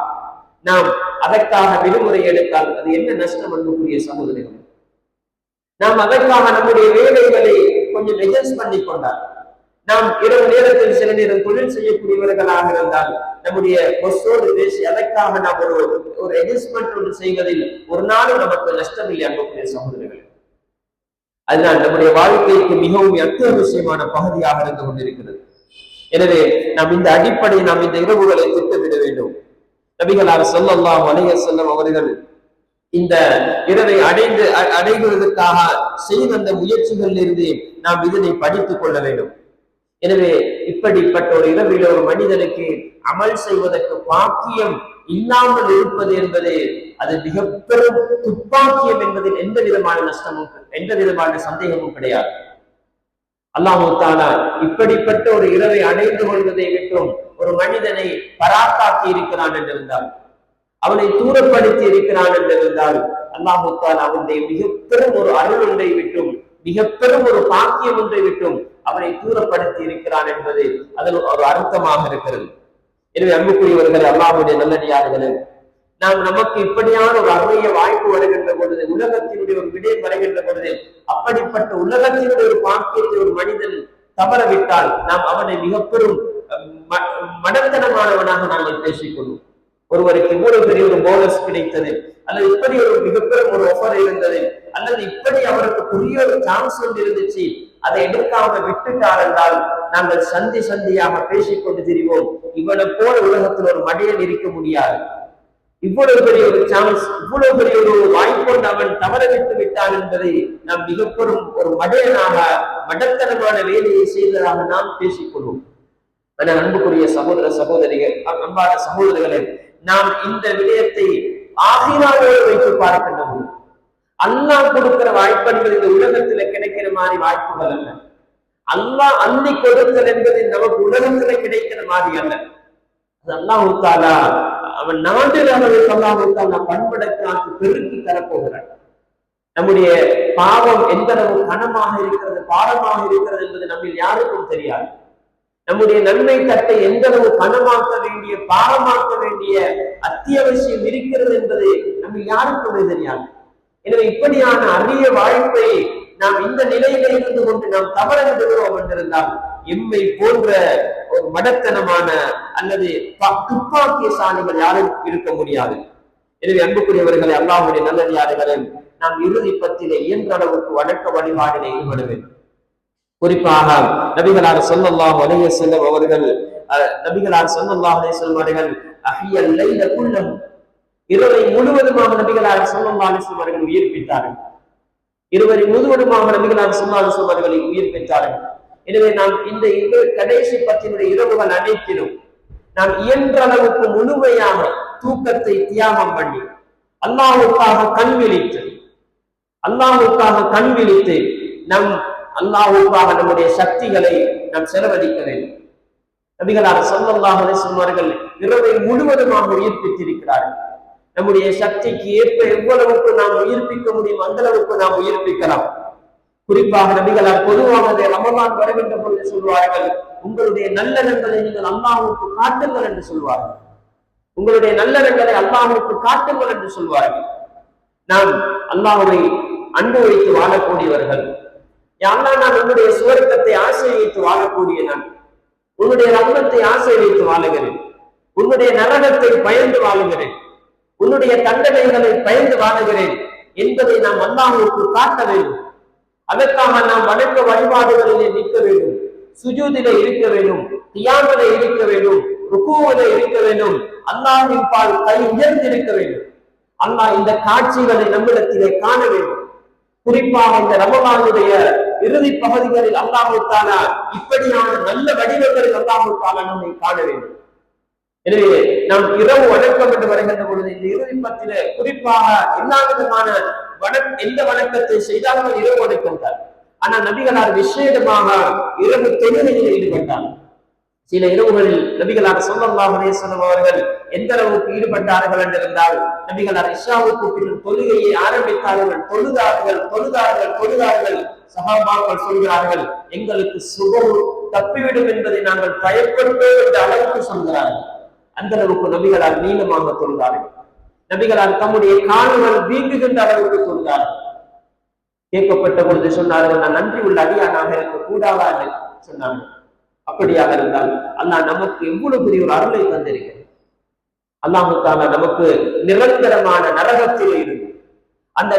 நாம் அதற்காக விடுமுறை எடுத்தால் அது என்ன நஷ்டம்? அன்புக்குரிய சகோதரர்கள், நாம் அதற்காக நம்முடைய வேலைகளை கொஞ்சம் அட்ஜஸ்ட் பண்ணி கொண்டார். நாம் இரவு நேரத்தில் சில நேரம் தொழில் செய்யக்கூடியவர்களாக இருந்தால் நம்முடைய பொஸ்ஸோடு பேசி அதற்காக நாம் ஒரு அட்ஜஸ்ட்மெண்ட் ஒன்று செய்வதில் ஒரு நாளும் நமக்கு நஷ்டமில்லை அன்புக்குரிய சகோதரர்களே. அதுதான் நம்முடைய வாழ்க்கைக்கு மிகவும் அத்தியாவசியமான பகுதியாக இருந்து கொண்டிருக்கிறது. எனவே நாம் இந்த அடிப்படையை நாம் இந்த இரவுகளை திட்டமிட வேண்டும். நபிகளார் ஸல்லல்லாஹு அலைஹி வஸல்லம் அவர்கள் இந்த இரவை அடைவதற்காக செய்த அந்த முயற்சிகளில் இருந்து நாம் இதனை படித்துக் கொள்ள வேண்டும். எனவே இப்படிப்பட்ட ஒரு இரவில் ஒரு மனிதனுக்கு அமல் செய்வதற்கு பாக்கியம் இல்லாமல் இருப்பது என்பது அது மிக பெரும் துப்பாக்கியம் என்பதில் எந்த விதமான சந்தேகமும் கிடையாது. அல்லாஹ் தஆலா இப்படிப்பட்ட ஒரு இரவை அடைந்து கொள்வதை விட்டும் ஒரு மனிதனை பராக்காக்கி இருக்கிறான் என்றிருந்தால், அவனை தூரப்படுத்தி இருக்கிறான் என்றிருந்தால், அல்லாஹ் தஆலா அவனுடைய மிக பெரும் ஒரு அருள் ஒன்றை விட்டும் மிக பெரும் ஒரு பாக்கியம் ஒன்றை விட்டும் அவனை தூரப்படுத்தி இருக்கிறான் என்பது அதில் ஒரு அர்த்தமாக இருக்கிறது. எனவே அன்புக்குரியவர்கள், அல்லாஹ்வுடைய நல்லடியார்களே, நாம் நமக்கு இப்படியான ஒரு அரிய வாய்ப்பு வருகின்ற பொழுது, உலகத்தினுடைய ஒரு விடயம் வருகின்ற பொழுது, அப்படிப்பட்ட உலகத்தினுடைய ஒரு பாக்கியத்தை ஒரு மனிதன் தவறவிட்டால் நாம் அவனை மிக பெரும் மடத்தனமானவனாக நாங்கள் பேசிக்கொள்வோம். ஒருவருக்கு இவ்வளவு பெரிய ஒரு போனஸ் கிடைத்தது, அல்லது இப்படி ஒரு மிகப்பெரும் ஒரு ஆஃபர் இருந்தது, அல்லது இப்படி அவருக்கு பெரிய ஒரு சான்ஸ் ஒன்று இருந்துச்சு, அதை எடுக்காம விட்டுட்டார் என்றால் நாங்கள் சந்தியாக பேசிக்கொண்டு திரிவோம். இவனை போல உலகத்தில் ஒரு மடையன் இருக்க முடியாது. இவ்வளவு பெரிய ஒரு சான்ஸ், இவ்வளவு பெரிய ஒரு வாய்ப்பொண்டு அவன் தவற விட்டு விட்டான் என்பதை நாம் மிக பெரும் ஒரு மடையனாக மடத்தனமான வேலையை செய்ததாக நாம் பேசிக்கொள்வோம். ஆனால் அன்புக்குரிய சகோதர சகோதரிகள், அன்பான சகோதரர்களே, நாம் இந்த விடயத்தை ஆகிராவோடு வைத்து பார்க்கின்றோம். அல்லாஹ் கொடுக்கிற வாய்ப்பு என்பது இந்த உலகத்துல கிடைக்கிற மாதிரி வாய்ப்புகள் அல்ல. அல்லாஹ் அள்ளி கொடுத்தல் என்பது நமக்கு உலகத்துல கிடைக்கிற மாதிரி அல்ல. அது அல்லாஹ் தஆலா அவன் நாட்டில் அல்லாஹ் தஆலா பண்படக்காக்கு பெருக்கி தரப்போகிறான். நம்முடைய பாவம் எந்த அளவு கனமாக இருக்கிறது, பாரமாக இருக்கிறது என்பது நம்மில் யாருக்கும் தெரியாது. நம்முடைய நன்மை தட்டை எந்த அளவு கனமாக்க வேண்டிய, பாரமாக்க வேண்டிய அத்தியாவசியம் இருக்கிறது என்பது நம்ம யாருக்குமே தெரியாது. எனவே இப்படியான அரிய வாய்ப்பை நாம் இந்த நிலையில இருந்து கொண்டு நாம் தவற விடுகிறோம் என்றிருந்தால் எம்மை போன்ற ஒரு மடத்தனமான அல்லது துப்பாக்கியசாலிகள் யாரும் இருக்க முடியாது. எனவே அன்புக்குரியவர்களை, அல்லாஹ்வுடைய நல்லடியார்களே, நாம் இறுதி பத்திலே இயன்ற அளவுக்கு வணக்க வழிபாடிலே ஈடுபட வேண்டும். குறிப்பாக நபிகளார் ஸல்லல்லாஹு அலைஹி வஸல்லம் அவர்கள் அஹியல் லைல குல்லஹு, இரவை முழுவதுமாக நபிகளார் ஸல்லல்லாஹு அலைஹி வஸல்லம் அவர்கள் உயிர்ப்பித்தார்கள். இருவரை முழுவதுமாக நபிகளார் ஸல்லல்லாஹு அலைஹி வஸல்லம் அவர்களை உயிர்ப்பித்தார்கள். எனவே நாம் இந்த கடைசி பத்தினுடைய இரவுகள் அனைத்திலும் நாம் இயன்ற அளவுக்கு முழுமையாக தூக்கத்தை தியாகம் பண்ணி அல்லாஹ்வுக்காக கண் விழித்து நம் அல்லாஹ்வுக்காக நம்முடைய சக்திகளை நாம் செலவழிக்க வேண்டும். நபிகளார் ஸல்லல்லாஹு அலைஹி வஸல்லம் அவர்கள் இரவை முழுவதுமாக உயிர்ப்பித்திருக்கிறார்கள். நம்முடைய சக்திக்கு ஏற்ப எவ்வளவுக்கு நாம் உயிர்ப்பிக்க முடியும் அந்த அளவுக்கு நாம் உயிர்ப்பிக்கலாம். குறிப்பாக நபிகளார் பொதுவாக ரமலான் வருகின்ற பொழுது சொல்வார்கள், உங்களுடைய நல்லெண்ணங்களை நீங்கள் அல்லாஹ்வுக்கு காட்டுங்கள் என்று சொல்வார்கள். உங்களுடைய நல்லெண்ணங்களை அல்லாஹ்வுக்கு காட்டுங்கள் என்று சொல்வார்கள். நாம் அல்லாஹ்வை அன்பு வைத்து வாழக்கூடியவர்கள். யாரெல்லாம் நான் உன்னுடைய சுவர்க்கத்தை ஆசை வைத்து வாழக்கூடிய நான், உன்னுடைய ரஹ்மத்தை ஆசை வைத்து வாழுகிறேன், உன்னுடைய நரகத்தை பயந்து வாழுகிறேன், உன்னுடைய தண்டனைகளை பயந்து வாழுகிறேன் என்பதை நாம் அல்லாஹ்வுக்கு காட்ட வேண்டும். அதற்காக நாம் வணக்க வழிபாடுகளிலே நிற்க வேண்டும், சுஜூதிலே இருக்க வேண்டும், தியானத்திலே இருக்க வேண்டும், ருக்கூவிலே இருக்க வேண்டும், அல்லாஹ்வின் பால் கை உயர்ந்திருக்க வேண்டும். அல்லாஹ் இந்த காட்சிகளை நம்மிடத்திலே காண வேண்டும். குறிப்பாக இந்த ரமலானுடைய இறுதி பகுதிகளில் அல்லாஹ் தஆலா இப்படியான நல்ல வடிவங்களில் அல்லாஹ் தஆலா நம்மை காண வேண்டும். எனவே நாம் இரவு வணக்கம் என்று வருகின்ற பொழுது இந்த இறுதி பத்திலே குறிப்பாக எல்லா விதமான எந்த வணக்கத்தை செய்தாலும் இரவு வணக்கம் தான். ஆனால் நபிகளார் விசேடமாக இரவு தொழுகையில் ஈடுபட்டார். சில இரவுகளில் நபிகளார் ஸல்லல்லாஹு அலைஹி வஸல்லம் அவர்கள் எந்த அளவுக்கு ஈடுபட்டார்கள் என்றிருந்தால், நபிகளார் இஷாவுக்கு பின் தொழுகையை ஆரம்பித்தார்கள். தொழுதார்கள். சஹாபாக்கள் சொல்கிறார்கள், எங்களுக்கு சுபம் தப்பிவிடும் என்பதை நாங்கள் பயப்படுவோம் என்ற அளவுக்கு சொல்கிறார்கள். அந்த அளவுக்கு நபிகளார் நீளமாக தொழுதார்கள். நபிகளார் தம்முடைய கால்கள் வீங்குகின்ற அளவுக்கு தொழுதார்கள். கேட்கப்பட்ட பொழுது சொன்னார்கள், நான் நன்றி உள்ள அடியானாக இருக்க கூடாதா என்று சொன்னார்கள். அப்படியாக இருந்தால் அல்லாஹ் நமக்கு எவ்வளவு பெரிய ஒரு அருளை தந்திருக்கிறது. அல்லாஹு தஆலா நமக்கு நிரந்தரமான நரகத்திலே இருந்து, அந்த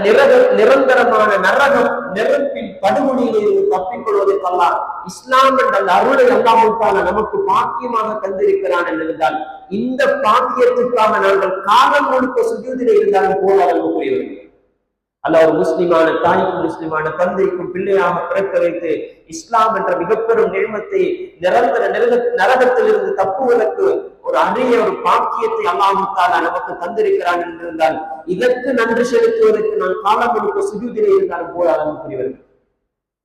நிரந்தரமான நரகம் நெருப்பின் படுகொலியில் இருந்து தப்பிக்கொள்வதற்கு அல்லாஹ் இஸ்லாம் என்ற அந்த அருளை அல்லாஹு தஆலா நமக்கு பாக்கியமாக தந்திருக்கிறான் என்றால், இந்த பாக்கியத்துக்காக நாங்கள் காலம் முழுக்க சுஜூதிலே இருந்தாலும் போராடும் புரியவில்லை. அல்லாஹ் ஒரு முஸ்லிமான தாய்க்கும் முஸ்லிமான தந்தைக்கும் பிள்ளையாக பிறக்க வைத்து இஸ்லாம் என்ற மிகப்பெரும் நியமத்தை நிரந்தர நரகத்தில் இருந்து தப்புவதற்கு ஒரு அரிய ஒரு பாக்கியத்தை அல்லாஹ் தஆலா நமக்கு தந்திருக்கிறான் என்றிருந்தால், இதற்கு நன்றி செலுத்துவதற்கு நான் காலம் முழுக்க சுஜூதிலே இருந்தாலும் போராடும் புரியவில்லை.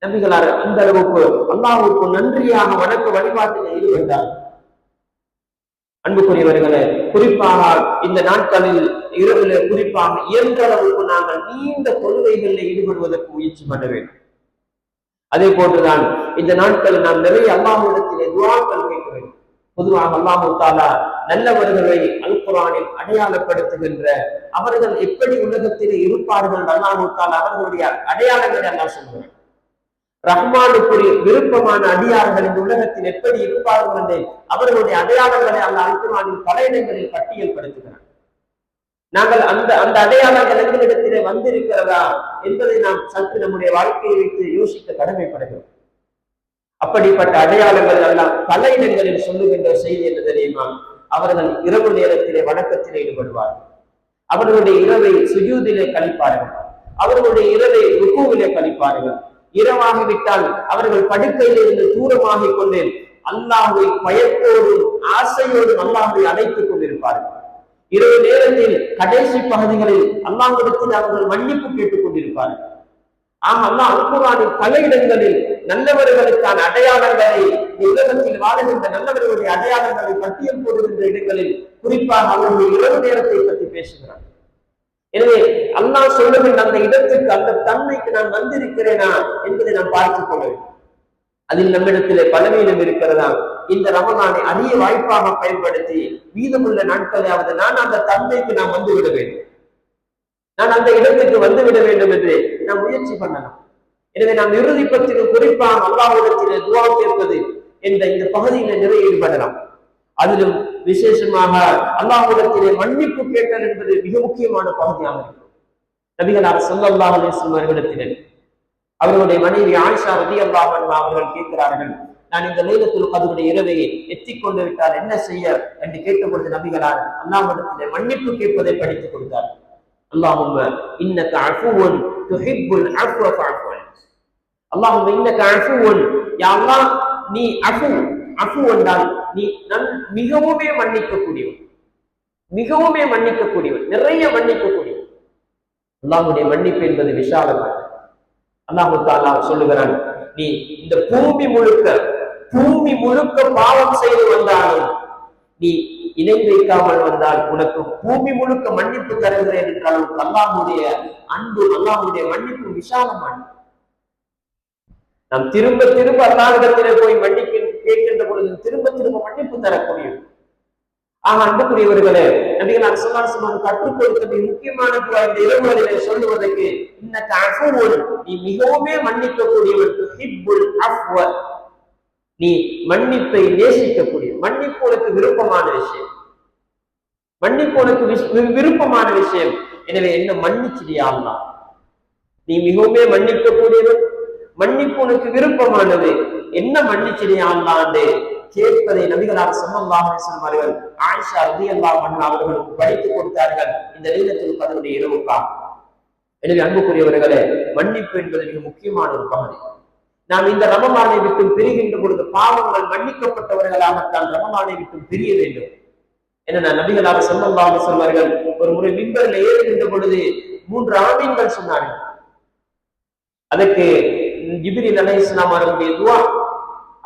நபிகளார் அந்த அளவுக்கு அல்லாஹ்வுக்கு நன்றியாக வணக்க வழிபாட்டில் ஈடுபட்டார். அன்புக்குரியவர்களே, குறிப்பாக இந்த நாட்களில் இரவில் குறிப்பாக இயன்ற அளவுக்கு நாங்கள் நீண்ட தொழுகைகளில் ஈடுபடுவதற்கு முயற்சி பண்ண வேண்டும். அதே போன்றுதான் இந்த நாட்களில் நாம் நிறைய அல்லாஹ்விடத்திலே துஆக்கள் கேட்க வேண்டும். பொதுவாக அல்லாஹ் தஆலா நல்லவர்களை அல் குர்ஆனில் அடையாளப்படுத்துகின்ற, அவர்கள் எப்படி உலகத்திலே இருப்பார்கள் அல்லாஹ் தஆலா அவர்களுடைய அடையாளங்களை அல்லாஹ் சொல்கிறார். ரஹ்மானுக்குரிய விருப்பமான அடியார்கள் இந்த உலகத்தில் எப்படி இருப்பார்கள் என்று அவர்களுடைய அடையாளங்களை அல்லாஹ் அல் குர்ஆனில் பல இடங்களில் பட்டியல்படுத்துகிறார். நாங்கள் அந்த அடையாளங்கள் எங்களிடத்திலே வந்திருக்கிறதா என்பதை நாம் சற்று நம்முடைய வாழ்க்கையை வைத்து யோசிக்க கடமைப்படுகிறோம். அப்படிப்பட்ட அடையாளங்கள் எல்லாம் பல இடங்களில் சொல்லுகின்ற செய்தி என்ன தெரியுமா? அவர்கள் இரவு நேரத்திலே வணக்கத்திலே ஈடுபடுவார்கள், அவர்களுடைய இரவை சுஜூதிலே கழிப்பார்கள், அவர்களுடைய இரவை ருக்கூவிலே கழிப்பார்கள். இரவாகிவிட்டால் அவர்கள் படுக்கையில் இருந்து தூரமாகிக் கொண்டு அல்லாஹ்வை பயத்தோடும் ஆசையோடும் அல்லாஹ்வை அழைத்துக் கொண்டிருப்பார்கள். இரவு நேரத்தில் கடைசி பகுதிகளில் அல்லாஹ்விடத்தில் அவர்கள் மன்னிப்பு கேட்டுக் கொண்டிருப்பார்கள். அல்லாஹ் அல் குர்ஆனில் பல இடங்களில் நல்லவர்களுக்கான அடையாளங்களை, உலகத்தில் வாழுகின்ற நல்லவர்களுடைய அடையாளங்களை பட்டியல் போடுகின்ற இடங்களில் குறிப்பாக அவர்களுடைய இரவு நேரத்தை பற்றி பேசுகிறார். எனவே அல்லாஹ் சொல்லுகின்ற அந்த இடத்துக்கு, அந்த தன்மைக்கு நான் வந்திருக்கிறேனா என்பதை நான் பார்த்துக் கொள்ள வேண்டும். அதில் நம்மிடத்திலே பலவீனம் இருக்கிறதா? இந்த ரமலானை அரிய வாய்ப்பாக பயன்படுத்தி மீதமுள்ள நாட்களாவது நான் அந்த தன்மைக்கு நாம் வந்துவிட வேண்டும், நான் அந்த இடத்துக்கு வந்துவிட வேண்டும் என்று நாம் முயற்சி பண்ணலாம். எனவே நாம் இறுதி பத்திலும் குறிப்பாக அல்லாஹ்விடத்திலே துஆ கேட்பது என்ற இந்த பகுதியில நிறைய ஈடுபடலாம். அதிலும் விசேஷமாக அல்லாஹ்விடத்திலே மன்னிப்பு கேட்டல் என்பது மிக முக்கியமான பகுதியாக இருக்கும். நபிகளார் ஸல்லல்லாஹு அலைஹி வஸல்லம் அவர்களிடத்திலே அவர்களுடைய மனைவி ஆயிஷா ரலியல்லாஹு அன்ஹா அவர்கள் கேட்கிறார்கள், நான் இந்த லைலத்துல் கத்ருடைய இரவை எத்திக் கொண்டு விட்டால் என்ன செய்ய என்று கேட்டபொழுது நபிகளார் அல்லாஹ்விடத்திலே மன்னிப்பு கேட்பதை படித்துக் கொடுத்தார். அல்லாஹும்ம இன்னக அஃபுவுன் துஹிப்புல் அஃப்வ ஃபஅஃபு அன்ஹு. அல்லாஹும்ம இன்னக அஃபுவுன், யா அல்லாஹ் நீ அஃபு என்றால் நீ மிகவுமே மன்னிக்கக்கூடியவன், மிகவுமே மன்னிக்கக்கூடியவன், நிறைய மன்னிக்கக்கூடியவன். அல்லாஹ்வுடைய மன்னிப்பு என்பது விசாலமானது. அல்லாஹ் தஆலா சொல்லுகிறான், நீ இந்த பூமி முழுக்க பாவம் செய்து வந்தாலும், நீ இணை வைக்காமல் வந்தால் உனக்கு பூமி முழுக்க மன்னிப்பு தருகிறேன் என்றால் அல்லாஹ்வுடைய அன்பு, அல்லாஹ்வுடைய மன்னிப்பு விசாலமானது. நாம் திரும்ப திரும்ப அல்லாஹ்விடத்திலே போய் மன்னிப்பு கேட்கின்ற பொழுது திரும்ப திரும்ப மன்னிப்பு தரக்கூடியது. அன்புக்குரியவர்களே, நபிகளார் ஸல்லல்லாஹு அலைஹி வஸல்லம் கற்றுக் கொடுத்த முக்கியமான துஆ இந்த இரவுகளிலே சொல்லுவதற்கு, இன்னக அஃபுவுன், நீ மிகவுமே மன்னிக்கக்கூடியவன், துஹிப்புல் அஃப்வ, நீ மன்னிப்பை நேசிக்கக்கூடிய, மன்னிப்பு உனக்கு விருப்பமான விஷயம், மன்னிப்பு உனக்கு விருப்பமான விஷயம். எனவே என்ன மன்னிச்சிடியா அல்லாஹ், நீ மிகவுமே மன்னிக்கக்கூடியவன், மன்னிப்பு உனக்கு விருப்பமானது, என்ன மன்னிச்சிடியா அல்லாஹ் என்று கேட்பதை நபிகளார் ஸல்லல்லாஹு அலைஹி வஸல்லம் அவர்கள் ஆயிஷா ரலியல்லாஹு அன்ஹா அவர்களுக்கு படித்துக் கொடுத்தார்கள் இந்த லைலத்துல் கத்ருடைய இரவுக்காக. எனவே அன்புக்குரியவர்களே, மன்னிப்பு என்பது மிக முக்கியமான ஒரு பகுதி. நாம் இந்த ரமலானை விட்டு பிரிகின்ற பொழுது பாவங்கள் மன்னிக்கப்பட்டவர்களாகத்தான் ரமலானை விட்டு பிரிய வேண்டும். ஏன்னா நபிகளார் ஸல்லல்லாஹு அலைஹி வஸல்லம் அவர்கள் ஒரு முறை மிம்பரில் ஏறுகின்ற பொழுது 3 ஆமீன்கள் சொன்னார்கள். அதற்கு ஜிப்ரீல் அலைஹிஸ்ஸலாம் அவர்களுடைய துஆ,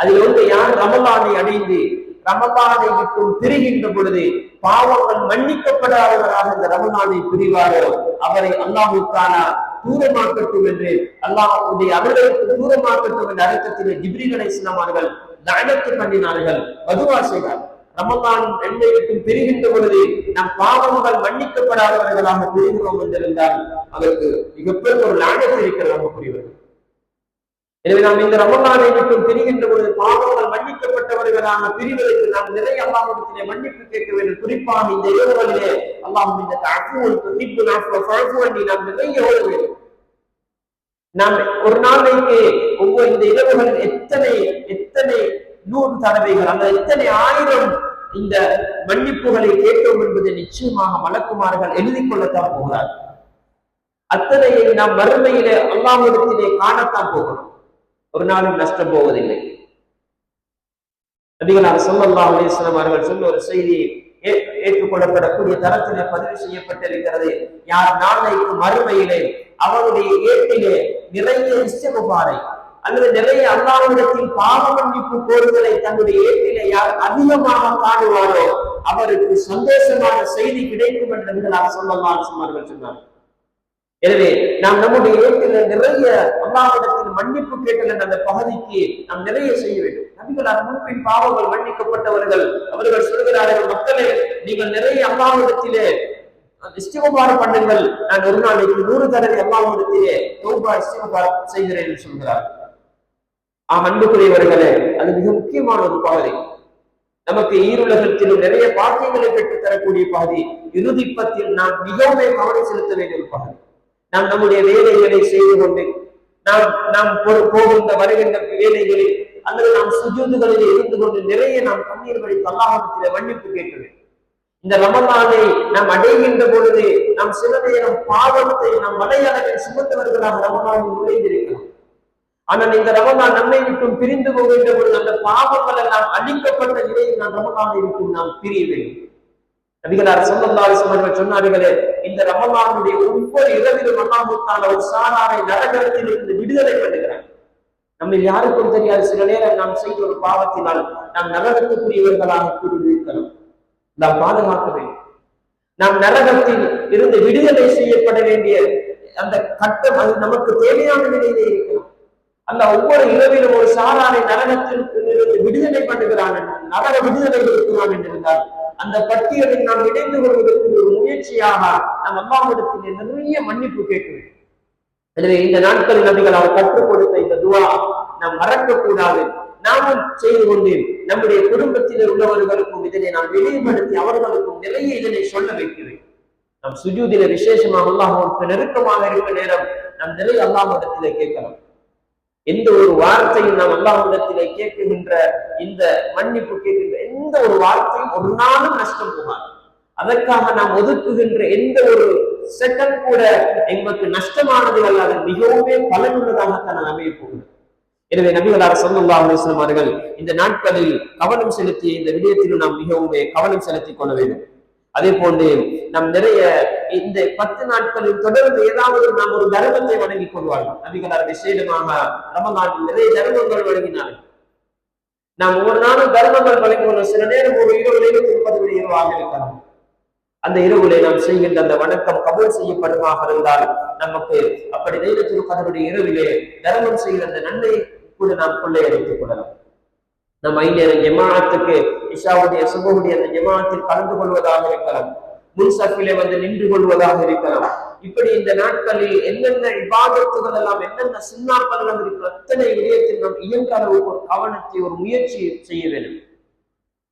அதில் வந்து யார் ரமலானை அடைந்து ரமலானை விட்டு பிரிகின்ற பொழுது பாவங்கள் மன்னிக்கப்படாதவராக இந்த ரமலானை பிரிவாரோ அவரை அல்லாஹ் தஆலா தூரமாக்கட்டும் என்று, அல்லாஹ்வுடைய அவர்களுக்கு தூரமாக்கட்டும் என்ற அர்த்தத்திலே ஜிப்ரீல் அலைஹிஸ்ஸலாம் அவர்கள் லஅனத் பண்ணினார்கள், பதுவா செய்தார்கள். ரமலான் என்னை விட்டு பிரிகின்ற பொழுது நம் பாவங்கள் மன்னிக்கப்படாதவர்களாக பிரிகிறோம் என்றிருந்தால் அதற்கு மிகப்பெரிய ஒரு லாபம் இருக்கிறது நமக்குரியவர்கள். எனவே நாம் இந்த ரமலானை விட்டு பிரிகின்ற பொழுது பாவங்கள் மன்னிக்கப்பட்டவர்களாக பிரிவதற்கு நாம் நிறைய அல்லாஹ்விடத்திலே மன்னிப்பு கேட்க வேண்டும். குறிப்பாக இந்த இரவுகளிலே அல்லாஹ் இந்த நாம் நிறைய ஓட வேண்டும். நாம் ஒரு நாளைக்கு ஒவ்வொரு இந்த இரவுகளில் எத்தனை 100 தடவைகள் அந்த எத்தனை 1000 இந்த மன்னிப்புகளை கேட்டோம் என்பதை நிச்சயமாக மலக்குமார்கள் எழுதிக் கொள்ளத்தான் போகிறார். அத்தனையை நாம் மறுமையிலே அல்லாஹ்விடத்திலே காணத்தான் போகிறோம். ஒரு நாளும் நஷ்டம் போவதில்லை. நபிகளார் ஸல்லல்லாஹு அலைஹி வஸல்லம் அவர்கள் சொன்ன ஒரு செய்தி ஏற்றுக்கொள்ளப்படக்கூடிய தரத்திலே பதிவு செய்யப்பட்டிருக்கிறது. யார் நாளைக்கு மறுமையிலே அவருடைய ஏட்டிலே நிறைய இஸ்திக்ஃபாரை அல்லது நிறைய அல்லாஹ்விடத்தில் பாவ மன்னிப்பு கோருதலை தன்னுடைய ஏட்டிலே யார் அதிகமாக காணுவாரோ அவருக்கு சந்தோஷமான செய்தி கிடைக்கும் என்று நபிகளார் ஸல்லல்லாஹு அலைஹி வஸல்லம் அவர்கள் சொன்னார். எனவே நாம் நம்முடைய ஏட்டில நிறைய அல்லாஹ்விடத்தில் மன்னிப்பு கேட்டல் அந்த பகுதிக்கு நாம் நிறைய செய்ய வேண்டும். நபிகளார் முன்பின் பாவங்கள் மன்னிக்கப்பட்டவர்கள் அவர்கள் சொல்கிறார்கள், மக்களே நீங்கள் நிறைய அல்லாஹ்விடத்திலே இஸ்திக்ஃபார் பண்ணுங்கள், நான் ஒரு நாளைக்கு 100 தடவை அல்லாஹ்விடத்திலே தௌபா இஸ்திக்ஃபார் செய்கிறேன் என்று சொல்கிறார். அன்புக்குரியவர்களே, அது மிக முக்கியமான ஒரு பகுதி. நமக்கு ஈருலகத்திலும் நிறைய பாக்கியங்களை பெற்றுத் தரக்கூடிய பகுதி. இறுதிப்பத்தில் நாம் மிகவும் கவனம் செலுத்த வேண்டிய ஒரு பகுதி. நாம் நம்முடைய வேலைகளை செய்து கொண்டு நாம் போகின்ற வருகின்ற வேலைகளில் அல்லது நாம் சுஜூதுகளில் இருந்து கொண்டு நிறைய நாம் கண்ணீர் வடித்து அல்லாஹ்விடத்திலே மன்னிப்பு கேட்க வேண்டும். இந்த ரமலானை நாம் அடைகின்ற பொழுது நாம் சில நேரம் பாவத்தை நாம் மலையளவில் சுமந்தவர்களாக ரமலானில் நுழைந்திருக்கலாம். ஆனால் இந்த ரமலான் நம்மை விட்டும் பிரிந்து போகின்ற பொழுது அந்த பாவங்கள் எல்லாம் அழிக்கப்பட்ட நிலையில் நாம் ரமலானை விட்டும் நாம் பிரிய வேண்டும். நபிகளார் ஸல்லல்லாஹு அலைஹி வஸல்லம் சொன்னார்களே, இந்த ரமலானுடைய ஒவ்வொரு இரவிலும் அல்லாஹ் தஆலா ஒரு சாராரை நரகத்தில் இருந்து விடுதலை பண்ணுகிறார். நம்ம யாருக்கும் தெரியாது, சில நேரம் நாம் செய்த ஒரு பாவத்தினால் நாம் நரகத்துக்குரியவர்களாக கூறியிருக்கலாம். நாம் பாதுகாக்க வேண்டும். நாம் நரகத்தில் இருந்து விடுதலை செய்யப்பட வேண்டிய அந்த கட்டம் அது நமக்கு தேவையான நிலையிலே இருக்கிறோம். அந்த ஒவ்வொரு இரவிலும் ஒரு சாராரை நரகத்தில் இருந்து விடுதலை பண்ணுகிறான், நரக விடுதலை இருக்கிறான் என்றிருந்தால் அந்த பட்டியலில் நாம் இணைந்து கொள்வதற்கு ஒரு முயற்சியாக நாம் அல்லாஹ்விடத்திலே நிறைய மன்னிப்பு கேட்க வேண்டும். எனவே இந்த நாட்களில் நபிகளால் கற்றுக் கொடுத்த இந்த துஆ நாம் மறக்கக்கூடாது. நாமும் செய்து கொண்டு நம்முடைய குடும்பத்தில் உள்ளவர்களுக்கும் இதனை நாம் வெளிப்படுத்தி அவர்களுக்கும் நிறைய இதனை சொல்ல வைக்கிறேன். நாம் சுஜூதில விசேஷமாக அல்லாஹ்வுக்கு நெருக்கமாக இருக்க நேரம் நாம் நிறைய அல்லாஹ்விடத்திலே கேட்கலாம். எந்த ஒரு வார்த்தையும் நாம் அல்லாஹ்விடத்திலே கேட்கின்ற இந்த மன்னிப்பு கேட்கின்ற எந்த ஒரு வார்த்தையும் ஒரு நாளும் நஷ்டம் போகாது. அதற்காக நாம் ஒதுக்குகின்ற எந்த ஒரு செகண்ட் கூட எங்களுக்கு நஷ்டமானது அல்லாது மிகவும் பலனுள்ளதாகத்தான் அமைய போகிறது. எனவே நபிகளார் ஸல்லல்லாஹு அலைஹி வஸல்லம் அவர்கள் இந்த நாட்களில் கவனம் செலுத்திய இந்த விடயத்திலும் நாம் மிகவும் கவனம் செலுத்திக் கொள்ள வேண்டும். அதே போன்று நாம் நிறைய இந்த 10 நாட்களில் தொடர்ந்து ஏதாவது நாம் ஒரு தர்மத்தை வழங்கிக் கொள்வார்கள். நபிகளார் விசேஷமாக ரமலானில் நிறைய தர்மங்கள் வழங்கினார்கள். நாம் ஒவ்வொரு நாளும் தர்மங்கள் வழங்குவோம். சில நேரம் ஒரு இரவு 30 இரவாக இருக்கலாம். அந்த இரவுலே நாம் செய்கின்ற அந்த வணக்கம் கபூல் செய்யப்படுமாக இருந்தால் நமக்கு அப்படி லைலத்துல் கத்ருடைய இரவிலே தர்மம் செய்கிற அந்த நன்மை கூட நாம் கொள்ளையடித்துக் கொள்ளலாம். நம் 5 நேர ஜமாஅத்துக்கு இஷாவுடைய சுபஹுடைய அந்த ஜமாஅத்தில் கலந்து கொள்வதாக இருக்கலாம், முன்சஃபிலே வந்து நின்று கொள்வதாக இருக்கலாம். இப்படி இந்த நாட்களில் என்னென்ன இபாதத்துகள் எல்லாம் என்னென்ன சுன்னாக்கள் எல்லாம் இருக்கிற அத்தனை விடயத்தில் நாம் இயன்ற அளவுக்கு ஒரு கவனத்தை ஒரு முயற்சி செய்ய வேண்டும்.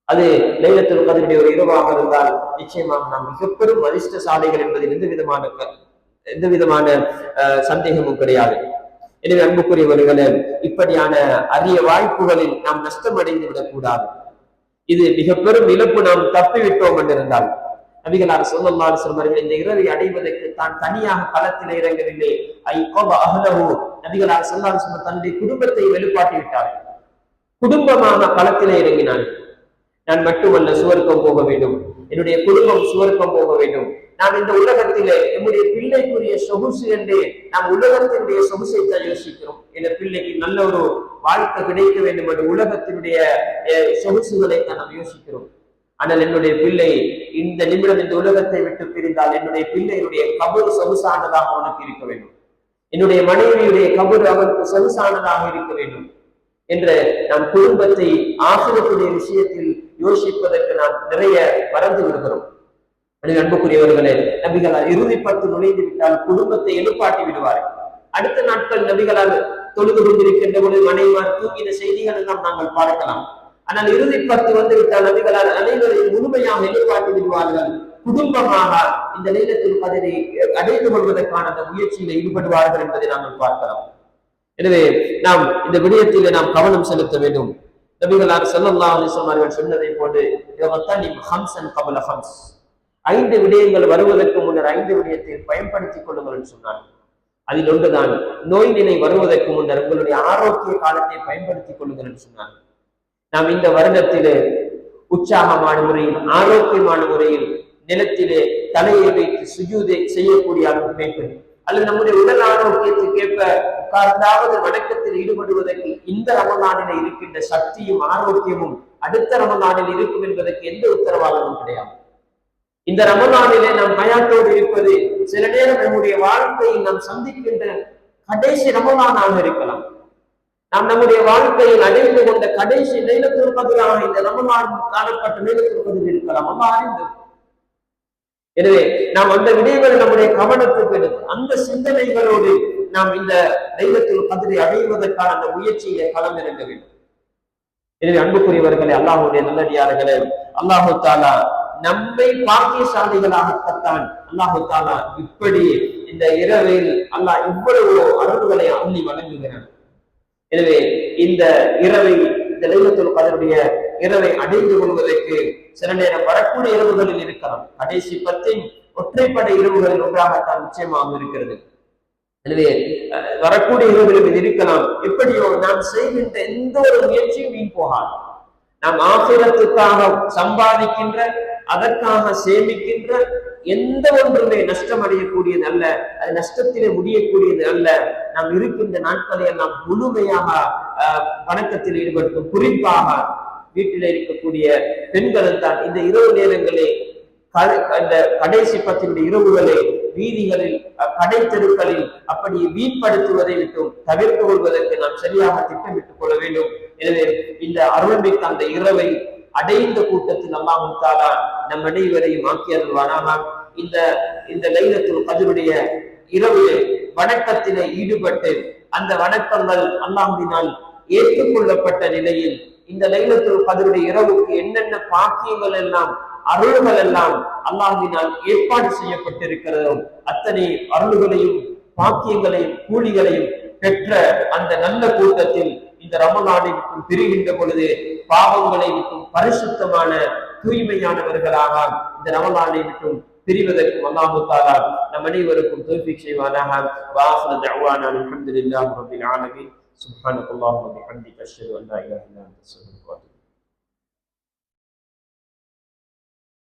அது லைலத்துல் கத்ருடைய ஒரு இரவாக இருந்தால் நிச்சயமாக நாம் மிகப்பெரும் அதிர்ஷ்டசாலிகள் என்பதில் எந்த விதமான சந்தேகமும் கிடையாது. எனவே அன்புக்குரியவர்களே, இப்படியான அரிய வாய்ப்புகளில் நாம் நஷ்டம் அடைந்து விடக்கூடாது. இது மிக பெரும் இழப்பு நாம் தப்பிவிட்டோம் என்றிருந்தால் நபிகளார் ஸல்லல்லாஹு அலைஹி வஸல்லம் அவர்கள் இந்த இரவை அடைவதற்கு தான் தனியாக களத்தில் இறங்கவில்லை. நபிகளார் ஸல்லல்லாஹு அலைஹி வஸல்லம் தன்னுடைய குடும்பத்தை வெளிப்பாட்டி விட்டார்கள். குடும்பமாக களத்திலே இறங்கினார்கள். நான் மட்டுமல்ல சுவர்க்கம் போக வேண்டும், என்னுடைய குடும்பம் சுவர்க்கம் போக வேண்டும். நாம் இந்த உலகத்திலே நம்முடைய பிள்ளைக்குரிய சொகுசு என்று நாம் உலகத்தினுடைய சொகுசை தான் யோசிக்கிறோம். இந்த பிள்ளைக்கு நல்ல ஒரு வாழ்க்கை கிடைக்க வேண்டும் என்று உலகத்தினுடைய சொகுசுகளை தான் நாம் யோசிக்கிறோம். ஆனால் என்னுடைய பிள்ளை இந்த நிமிடம் இந்த உலகத்தை விட்டு பிரிந்தால் என்னுடைய பிள்ளையினுடைய கபர் சொகுசானதாக அவனுக்கு இருக்க வேண்டும், என்னுடைய மனைவியுடைய கபர் அவனுக்கு சொகுசானதாக இருக்க வேண்டும் என்று நாம் குடும்பத்தை ஆசிரியத்துடைய விஷயத்தில் யோசிப்பதற்கு நாம் நிறைய மறந்து விடுகிறோம். அன்புக்குரியவர்களே, நபிகளால் இறுதி 10 நுழைந்து விட்டால் குடும்பத்தை எழுப்பாட்டி விடுவார்கள். அடுத்த நாட்கள் நபிகளால் தொழுது கொண்டிருக்கின்ற பொழுது மனைவிமார் தூங்கின செய்திகள் எல்லாம் நாங்கள் பார்க்கலாம். ஆனால் இறுதி 10 வந்து விட்டால் நபிகளால் அனைவரையும் முழுமையாக எழுப்பாட்டி விடுவார்கள். குடும்பமாக இந்த லைலத்துல் கத்ரை அடைந்து கொள்வதற்கான அந்த முயற்சியில் ஈடுபடுவார்கள் என்பதை நாங்கள் பார்க்கலாம். எனவே நாம் இந்த விடயத்திலே நாம் கவனம் செலுத்த வேண்டும். நபிகளார் ஸல்லல்லாஹு அலைஹி வஸல்லம் அவர்கள் சொன்னதை போன்று 5 விடயங்கள் வருவதற்கு முன்னர் 5 விடயத்தை பயன்படுத்திக் கொள்ளுங்கள் என்று சொன்னார். அதில் ஒன்றுதான் நோய் நிலை வருவதற்கு முன்னர் உங்களுடைய ஆரோக்கிய காலத்தை பயன்படுத்திக் கொள்ளுங்கள் என்று சொன்னார். நாம் இந்த வருடத்திலே உற்சாகமான முறையில் ஆரோக்கியமான முறையில் நிலத்திலே தலையை வைத்து சுஜூதை செய்யக்கூடிய அமைப்பு அல்லது நம்முடைய உடல் ஆரோக்கியத்துக்கேற்ப உட்கார்ந்தாவது வணக்கத்தில் ஈடுபடுவதற்கு இந்த ரமலானில் இருக்கின்ற சக்தியும் ஆரோக்கியமும் அடுத்த ரமலானில் இருக்கும் என்பதற்கு எந்த உத்தரவாதமும் கிடையாது. இந்த ரமலானிலே நாம் ஹயாத்தோடு இருப்பது சில நேரம் நம்முடைய வாழ்க்கையில் நாம் சந்திக்கின்ற கடைசி ரமலானாக இருக்கலாம். நாம் நம்முடைய வாழ்க்கையில் அடைந்து கொண்ட கடைசி லைலத்துல் கத்ராக இந்த ரமலான் காணப்பட்ட லைலத்துல் கத்ர் இருக்கலாம். அல்லாஹ் அறிந்தது. எனவே நாம் அந்த விடயங்களை நம்முடைய கவனத்துக்கு எடுத்து அந்த சிந்தனைகளோடு நாம் இந்த லைலத்துல் கத்ரை அடைவதற்கான அந்த முயற்சியை களம் இறங்க வேண்டும். எனவே அன்புக்குரியவர்களே, அல்லாஹ்வுடைய நல்லடியார்களே, அல்லாஹு தஆலா நம்மை பாக்கியசாலிகளாகத்தான் அல்லாஹு தஆலா இப்படி இந்த இரவில் அல்லாஹ் இவ்வளவு அருள்களை அள்ளி வழங்குகிறான். எனவே இந்த இரவை இந்த லைலத்துல் கத்ருடைய இரவை அடைந்து கொள்வதற்கு சில நேரம் வரக்கூடிய இரவுகளில் இருக்கலாம். கடைசி 10 ஒற்றைப்படை இரவுகளில் ஒன்றாகத்தான் நிச்சயமாக இருக்கிறது. எனவே வரக்கூடிய இரவுகளில் இது இருக்கலாம். எப்படியோ நாம் செய்கின்ற எந்த ஒரு முயற்சியும் வீண் போகாது. நாம் ஆகிரத்துக்காக சம்பாதிக்கின்ற அதற்காக சேமிக்கின்ற எந்த ஒன்றுமே நஷ்டம் அடையக்கூடியது அல்ல, அது நஷ்டத்திலே முடியக்கூடியது அல்ல. நாம் இருக்கின்ற நாட்களை எல்லாம் முழுமையாக வணக்கத்தில் ஈடுபடுத்தும். குறிப்பாக வீட்டில் இருக்கக்கூடிய பெண்களும் தான் இந்த இரவு நேரங்களே அந்த கடைசி 10 இரவுகளை வீதிகளில் கடை தெருக்களில் அப்படி வீண்படுத்துவதை விட்டும் தவிர்த்து கொள்வதற்கு நாம் சரியாக திட்டமிட்டுக் கொள்ள வேண்டும். எனவே இந்த அருள்மிக்க அந்த இரவை அடைந்த கூட்டத்தில் அல்லாஹ் தஆலா நம் அனைவரையும் ஆக்கியருள்வானாக. இந்த லைலத்துல் கத்ருடைய இரவிலே வணக்கத்திலே ஈடுபட்டு அந்த வணக்கங்கள் அல்லாஹ்வினால் ஏற்றுக்கொள்ளப்பட்ட நிலையில் இந்த லைலத்துல் கத்ருடைய இரவுக்கு என்னென்ன பாக்கியங்கள் எல்லாம் அருள்கள் எல்லாம் அல்லாஹ்வினால் ஏற்பாடு செய்யப்பட்டிருக்கிறதோ அத்தனை அருள்களையும் பாக்கியங்களையும் கூலிகளையும் பெற்ற அந்த நல்ல கூட்டத்தில் இந்த ரமலானை விட்டும் பிரிகின்ற பொழுது பாவங்களை விட்டும் பரிசுத்தமான தூய்மையானவர்களாக இந்த ரமலானை விட்டும் பிரிவதற்கும் அல்லாஹ் தஆலா நம் அனைவருக்கும் தௌஃபீக் செய்வானாக. வஆஃபிரு தஅவானா அல்ஹம்துலில்லாஹி ரப்பில் ஆலமீன். சுப்ஹானல்லாஹி வ பிஹம்திஹி அஷ்ஹது அன் லா இலாஹா இல்லா அன்த அஸ்தக்ஃபிருக